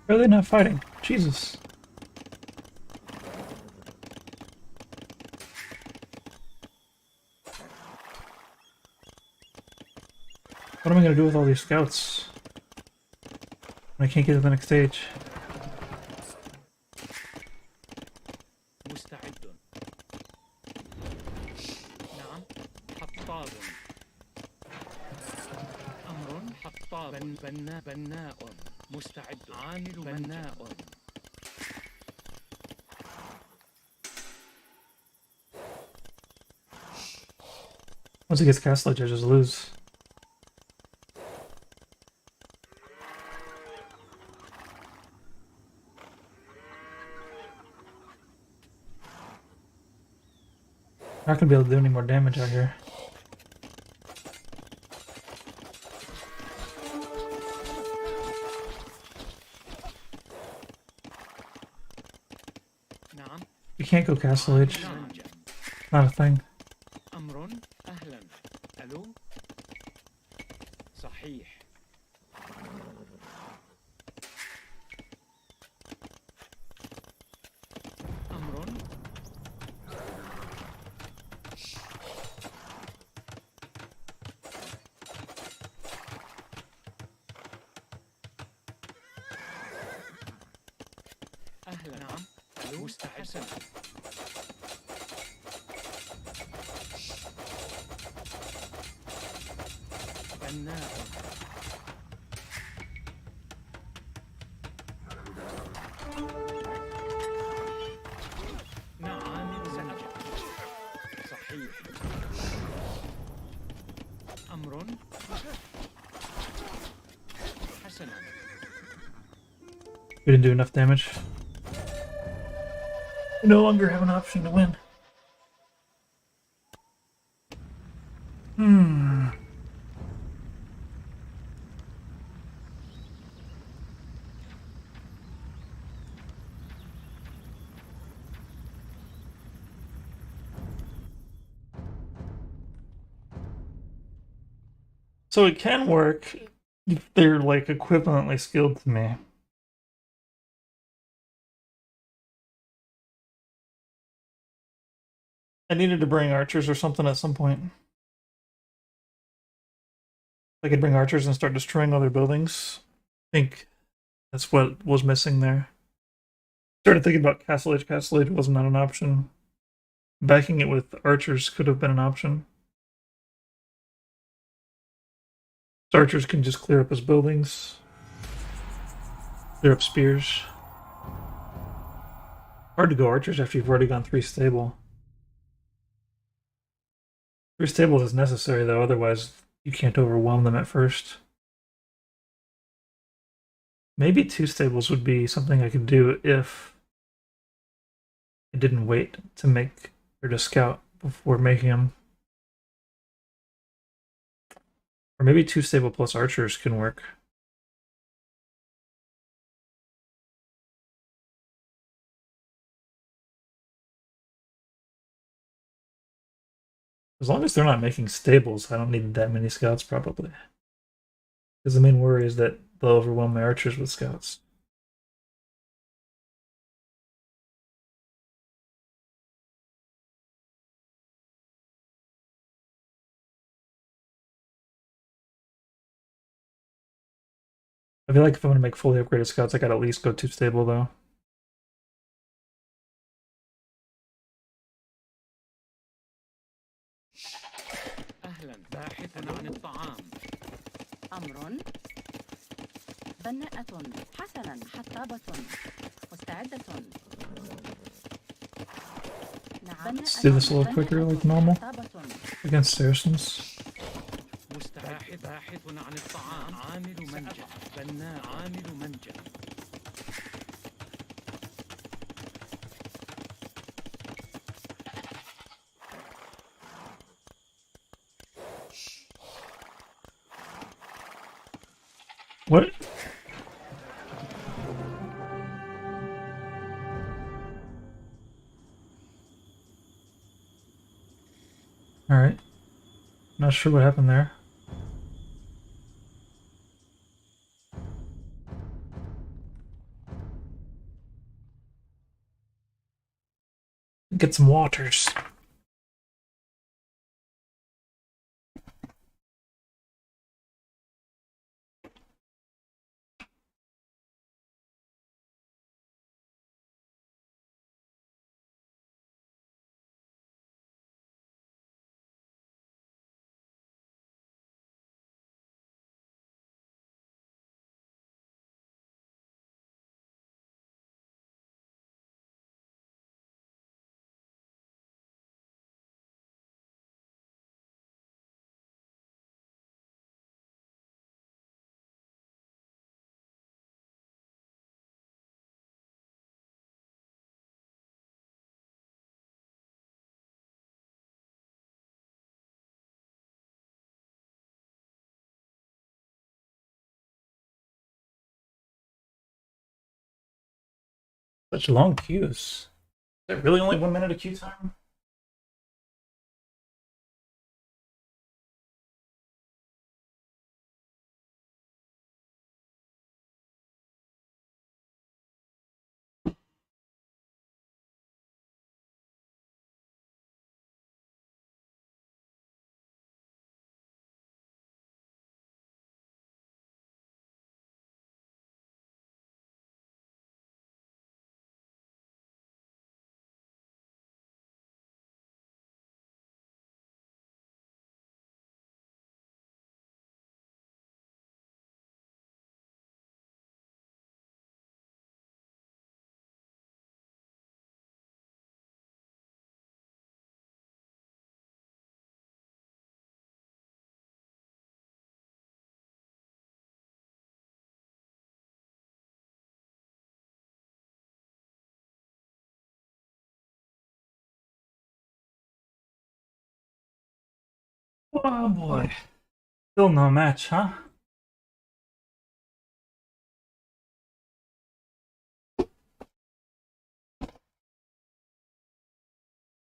Why are they not fighting? Jesus. What am I gonna do with all these scouts when I can't get to the next stage? مستعد. نعم. حطاب. أمر حطاب. بناء. مستعد. عامل بناء. Once it gets castlage, I just lose. I'm not gonna be able to do any more damage out here. نعم. You can't go castlage. منجم. Not a thing. أمر أهلا. ألو. صحيح. أمر. أهلا. نعم. ألو. مستعد. بناء. نعم. عامل سنجح. صحيح. أمر. حسنا. We didn't do enough damage. We no longer have an option to win. So it can work if they're like equivalently skilled to me. I needed to bring archers or something at some point. I could bring archers and start destroying other buildings. I think that's what was missing there. Started thinking about castlage. Castlage was not an option. Backing it with archers could have been an option. So archers can just clear up his buildings. Clear up spears. Hard to go archers after you've already gone 3 stable. 3 stables is necessary though, otherwise you can't overwhelm them at first. Maybe 2 stables would be something I could do if I didn't wait to make or to scout before making them. Or maybe 2 stable plus archers can work. As long as they're not making stables, I don't need that many scouts probably. Because the main worry is that they'll overwhelm my archers with scouts. I feel like if I'm going to make fully upgraded scouts, I gotta at least go 2 stable though. أهلا. باحث عن الطعام. أمر. بناءة. حسنا. حطابة. مستعدة. نعم. Let's do this a little quicker like normal against Saracens. مستعد. باحث عن الطعام. عامل منجم. بناء. عامل منجم. What? Alright. Not sure what happened there. Get some waters. Such long queues. Is there really only 1 minute of queue time? Oh boy. Still no match, huh?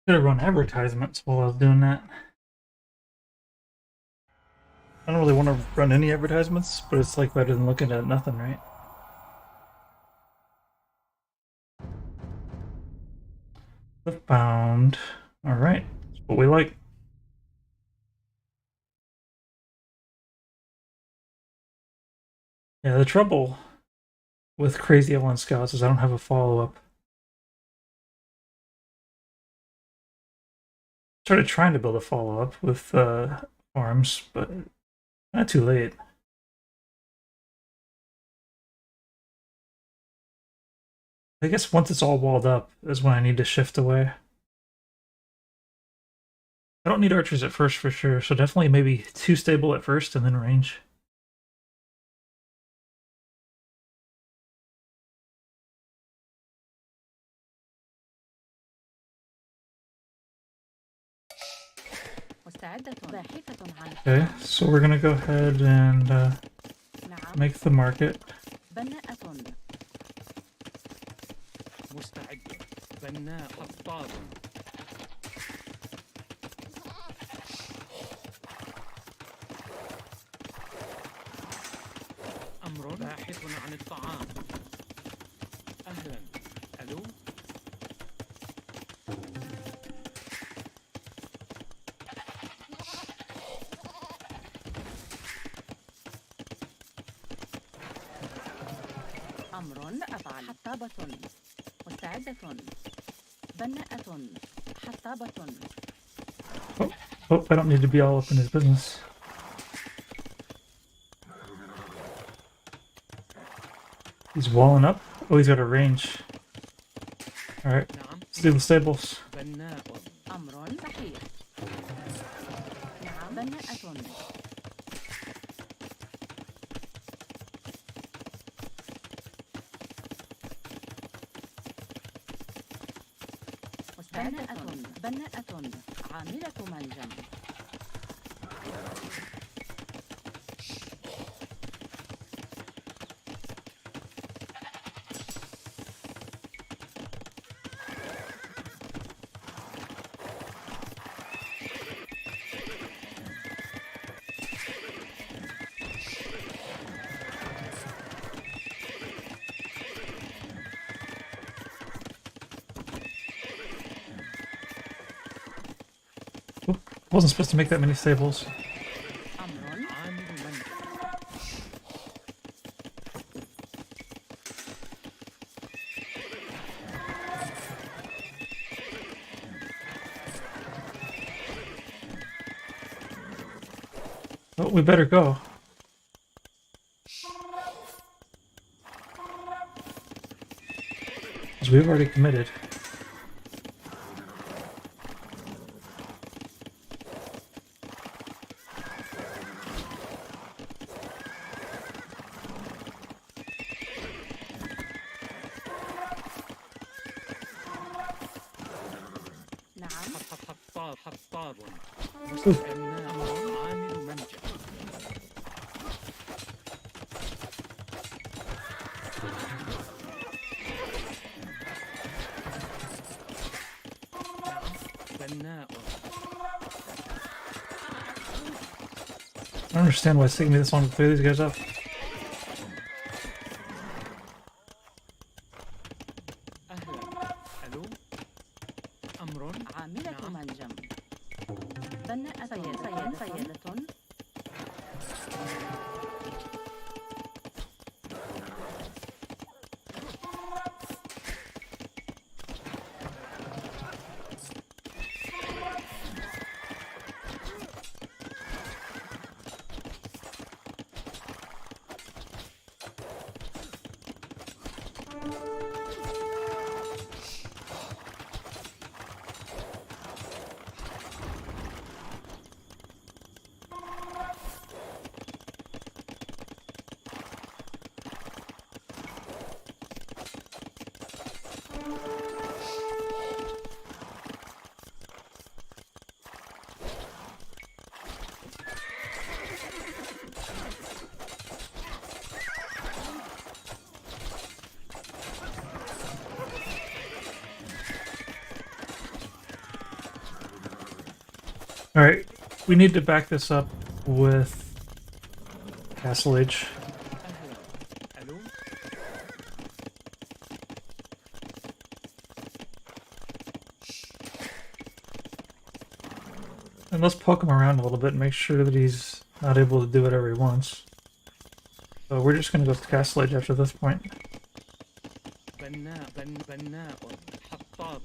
Could have run advertisements while I was doing that. I don't really want to run any advertisements, but it's like better than looking at nothing, right? Bound. Alright. That's what we like. Yeah, the trouble with Crazy Evelyn Scouts is I don't have a follow-up. Started trying to build a follow-up with farms, but not too late. I guess once it's all walled up is when I need to shift away. I don't need archers at first for sure, so definitely maybe 2 stable at first and then range. Okay, so we're gonna go ahead and make the market. مستعد بناء حطاب أمر باحث عن الطعام أهلا ألو أمر أفعل حطابة مستعدة بناءة حطابة. Oh, I don't need to be all up in his business. He's walling up. Oh, he's got a range. Alright, let's do the stables. بناء أمر صحيح. نعم بناءة. بناءة عاملة منجم. Wasn't supposed to make that many stables. أمر عامل منزل. Oh, we better go. Because we've already committed. نعم حطاب مستبناء عامل منجل. بناء. I don't understand why it's taking me this long to clear these guys up. أهلا. ألو. أمر. عاملة منجم بناء صيادة Alright, we need to back this up with Castle Age. أهلا. ألو. And let's poke him around a little bit and make sure that he's not able to do whatever he wants. So we're just gonna go to Castle Age after this point. بناء حطاب.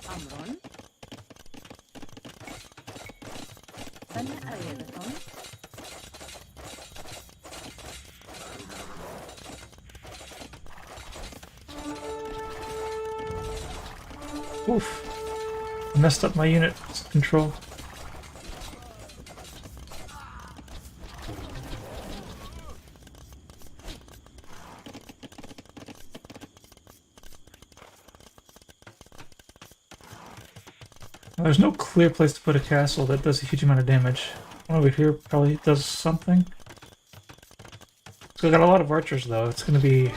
أمر بناء صيادة Oof. I messed up my unit control. There's no clear place to put a castle that does a huge amount of damage. One over here probably does something. So we got a lot of archers though. It's gonna be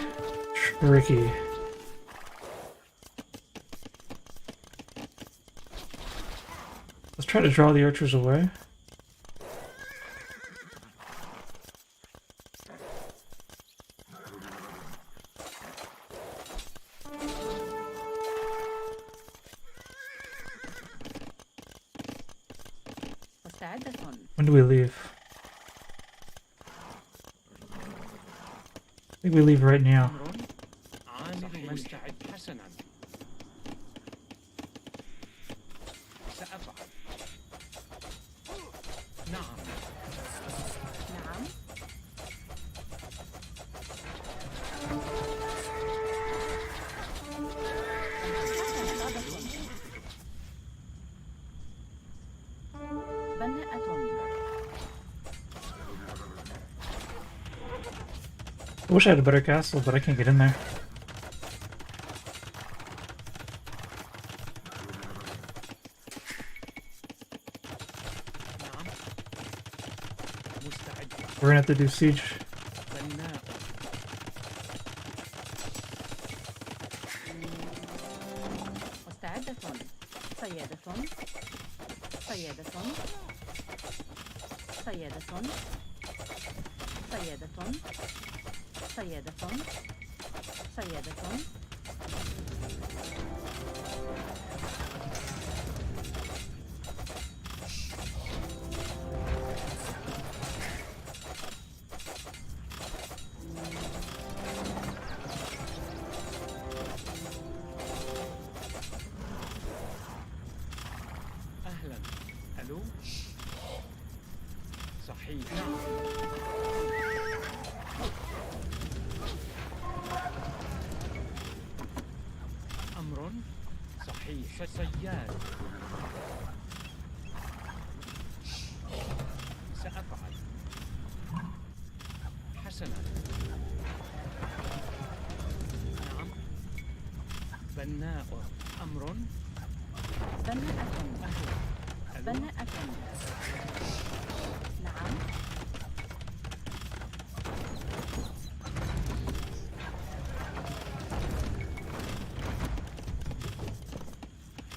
tricky. Let's try to draw the archers away. مستعدة When do we leave? I think we leave right now. أمر. عامل مستعد. حسنا. سأفعل. نعم. نعم بناءة I wish I had a better castle, but I can't get in there. مستعد. We're gonna have to do siege. بناء. مستعدة. صيادة. صيادة. صيادة. صيادة. صيادة. صيادة. أهلا. ألو. صحيح. نعم. أمر صحيح. صياد. سأفعل. حسنا. نعم. بناء. أمر. بناءة. أهلا. ألو. بناءة. نعم.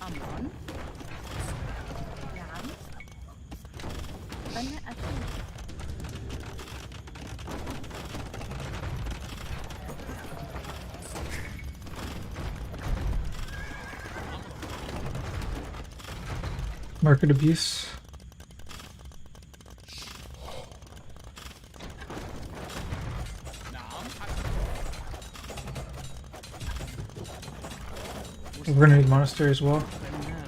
أمر. نعم. بناءة. Market abuse. نعم. We're gonna need monastery as well. بناء.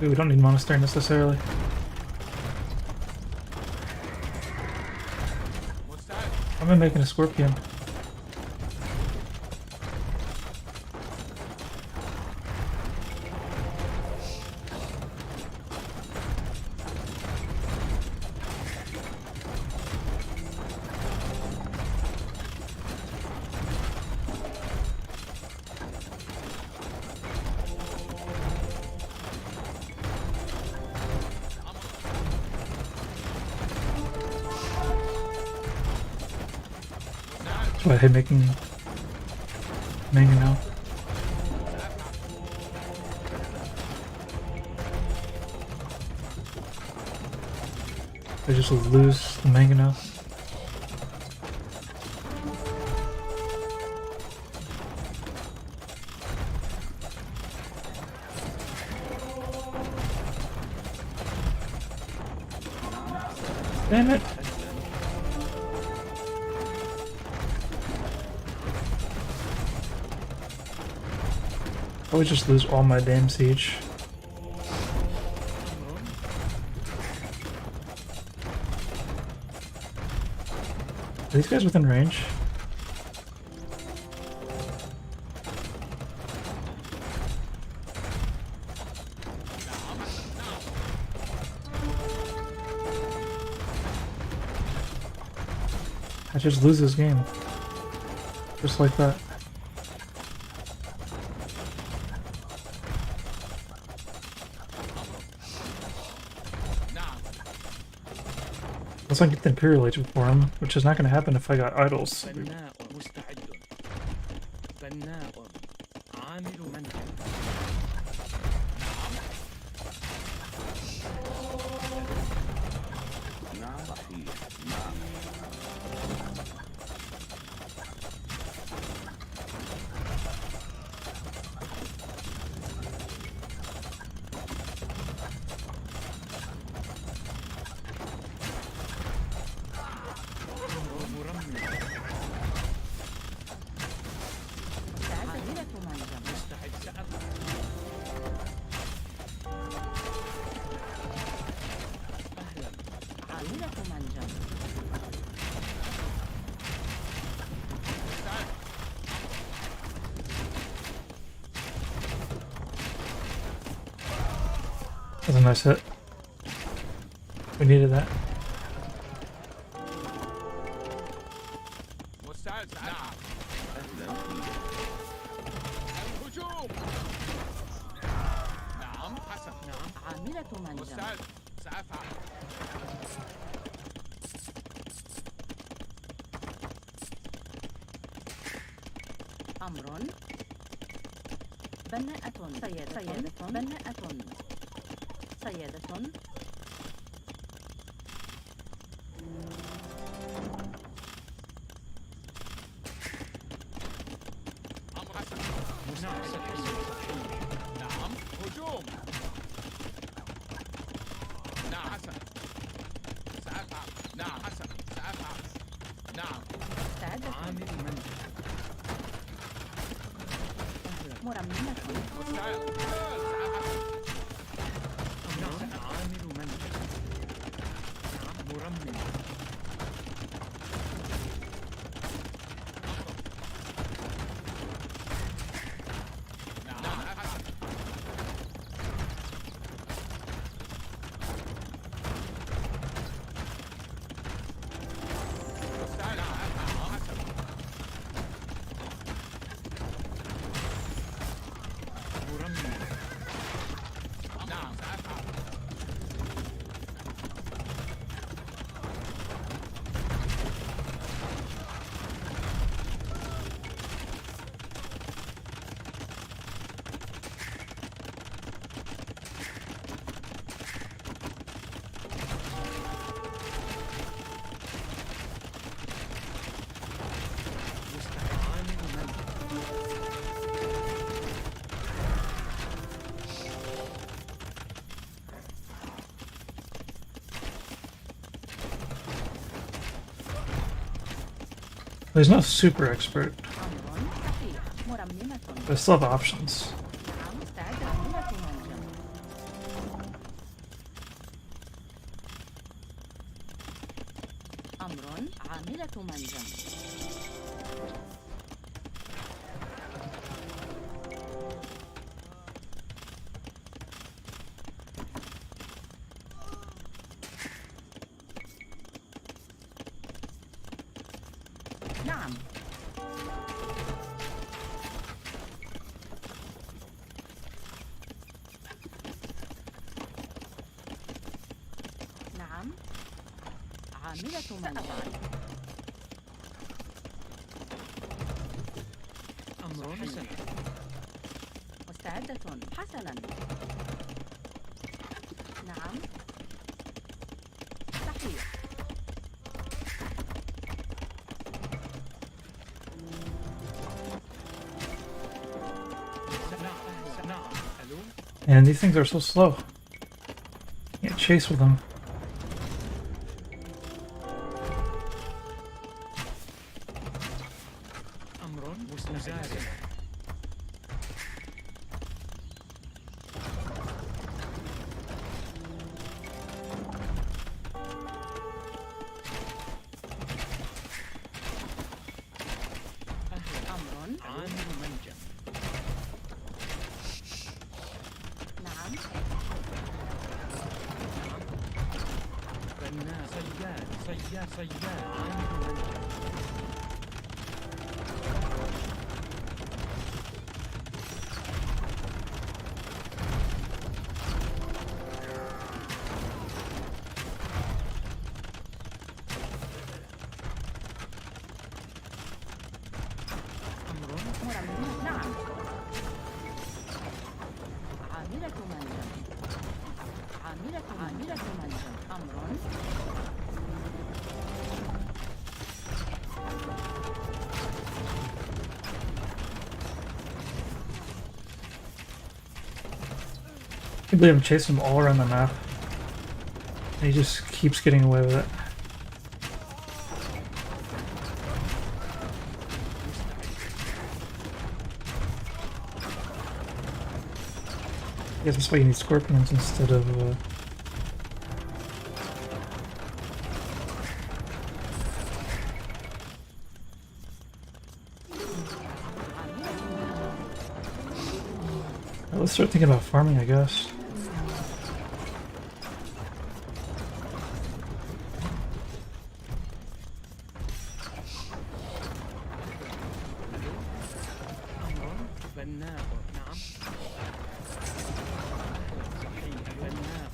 Dude, we don't need monastery necessarily. مستعد. I'm making a scorpion. That's why I hate making manga now. I just lose the manga now. Damn it! I would just lose all my damn siege. Are these guys within range? I just lose this game. Just like that. نعم. Unless I get the Imperial Age before him, which is not going to happen if I got idols. بناء. مستعد. بناء. عامل منزل. نعم. صحيح. نعم. مرمم. عاملة منجم. مستعد. سأفعل. أهلا. عاملة منجم. That's a nice hit. We needed that. مستعد. نعم. الهجوم. نعم. عاملة منجم. مستعد سأفعل. أمر بناءة. سيادة بناءة. سيادة أمر حسن. نعم نعم هجوم. نعم حسن سأفعل. نعم حسن سأفعل. نعم مستعدة. عامل منزل مرممة. مستعد. سأفعل. نعم عامل منزل نعم مرمم نعم حسن. مستعد. سأفعل. حسن. مرمم نعم سأفعل. عامل منزل He's not super expert, أمر صحيح. مرممة. but I still have options. نعم مستعدة. عاملة منجم. أمر عاملة منجم. نعم نعم عاملة منجم. أمر حسن مستعدة. حسنا. نعم صحيح. نعم ألو And these things are so slow. Can't chase with them. أمر مزارع أمر عامل منجم نعم بناء صياد عامل منجم أمر مرممة. نعم عاملة منجم. عاملة منجم. أمر I can't believe I'm chasing him all around the map. And he just keeps getting away with it. I guess that's why you need scorpions instead of let's start thinking about farming, I guess. أمر بناء نعم صحيح بناء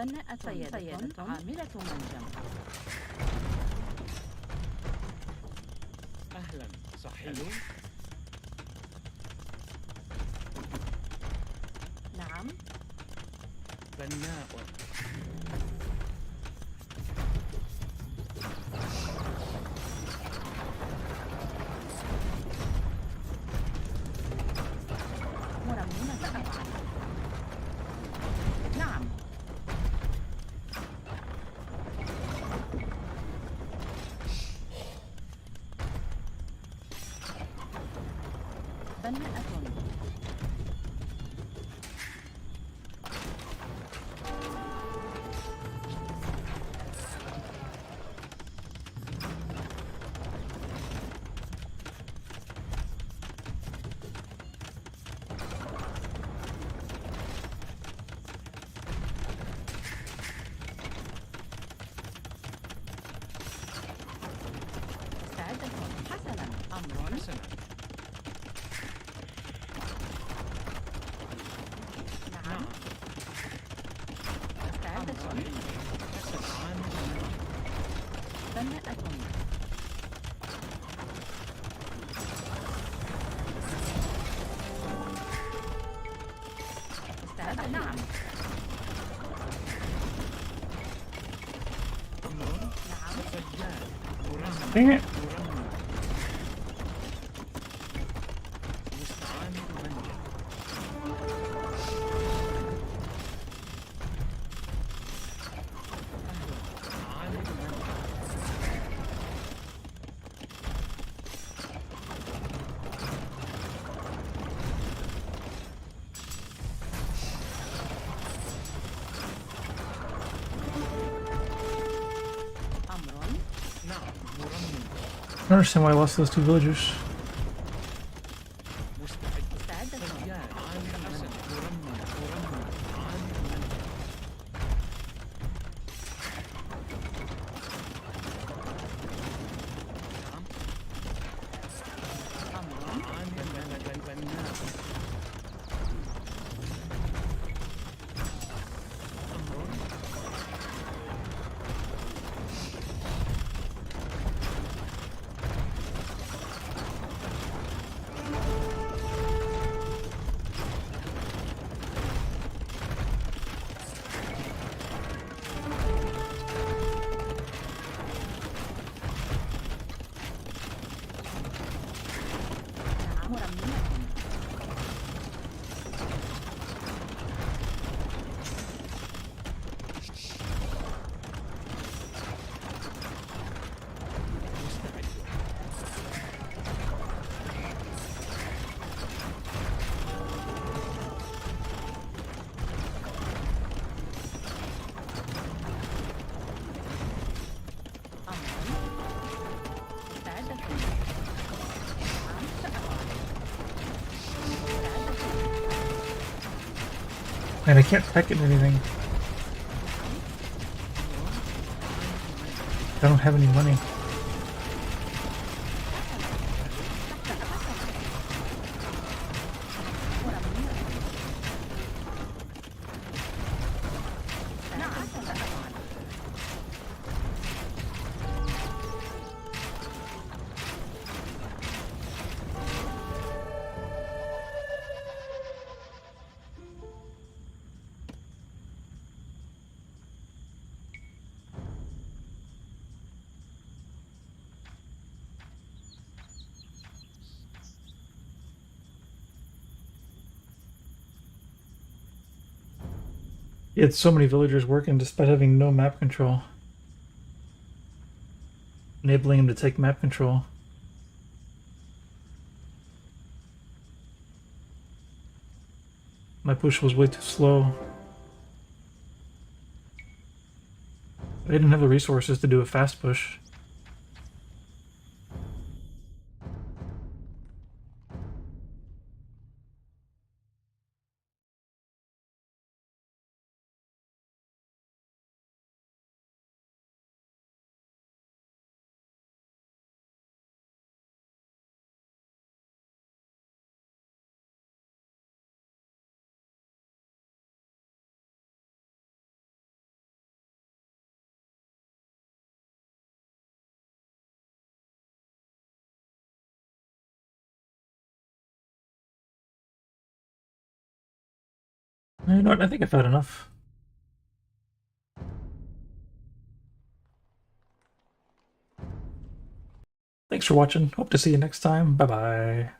بناءة صيادة عاملة منجم. أهلا صحيح. نعم. بناء. مرممة أفعل. نعم. بناءة. مستعدة. حسنا. أمر. حسنا. نعم. مستعدة. بناءة. مستعدة. نعم. نعم. سجاد. Dang it. مستعامل منجم. عامل منجم. أمر. نعم مرمم. I don't understand why I lost those 2 villagers. مستعد. مستعدة. سجاد. عامل منجم. مرمم. عامل منجم. نعم. أمر. عامل منجم. بناء. أمر. نعم. مرممة. مستعد. أمر. مستعدة. نعم. سأفعل. مستعدة. Man, I can't tech it or anything. I don't have any money. مرممة. نعم. سأفعل. He had so many villagers working despite having no map control. Enabling him to take map control. My push was way too slow. I didn't have the resources to do a fast push. You know what? I think I've had enough. Thanks for watching. Hope to see you next time. Bye bye.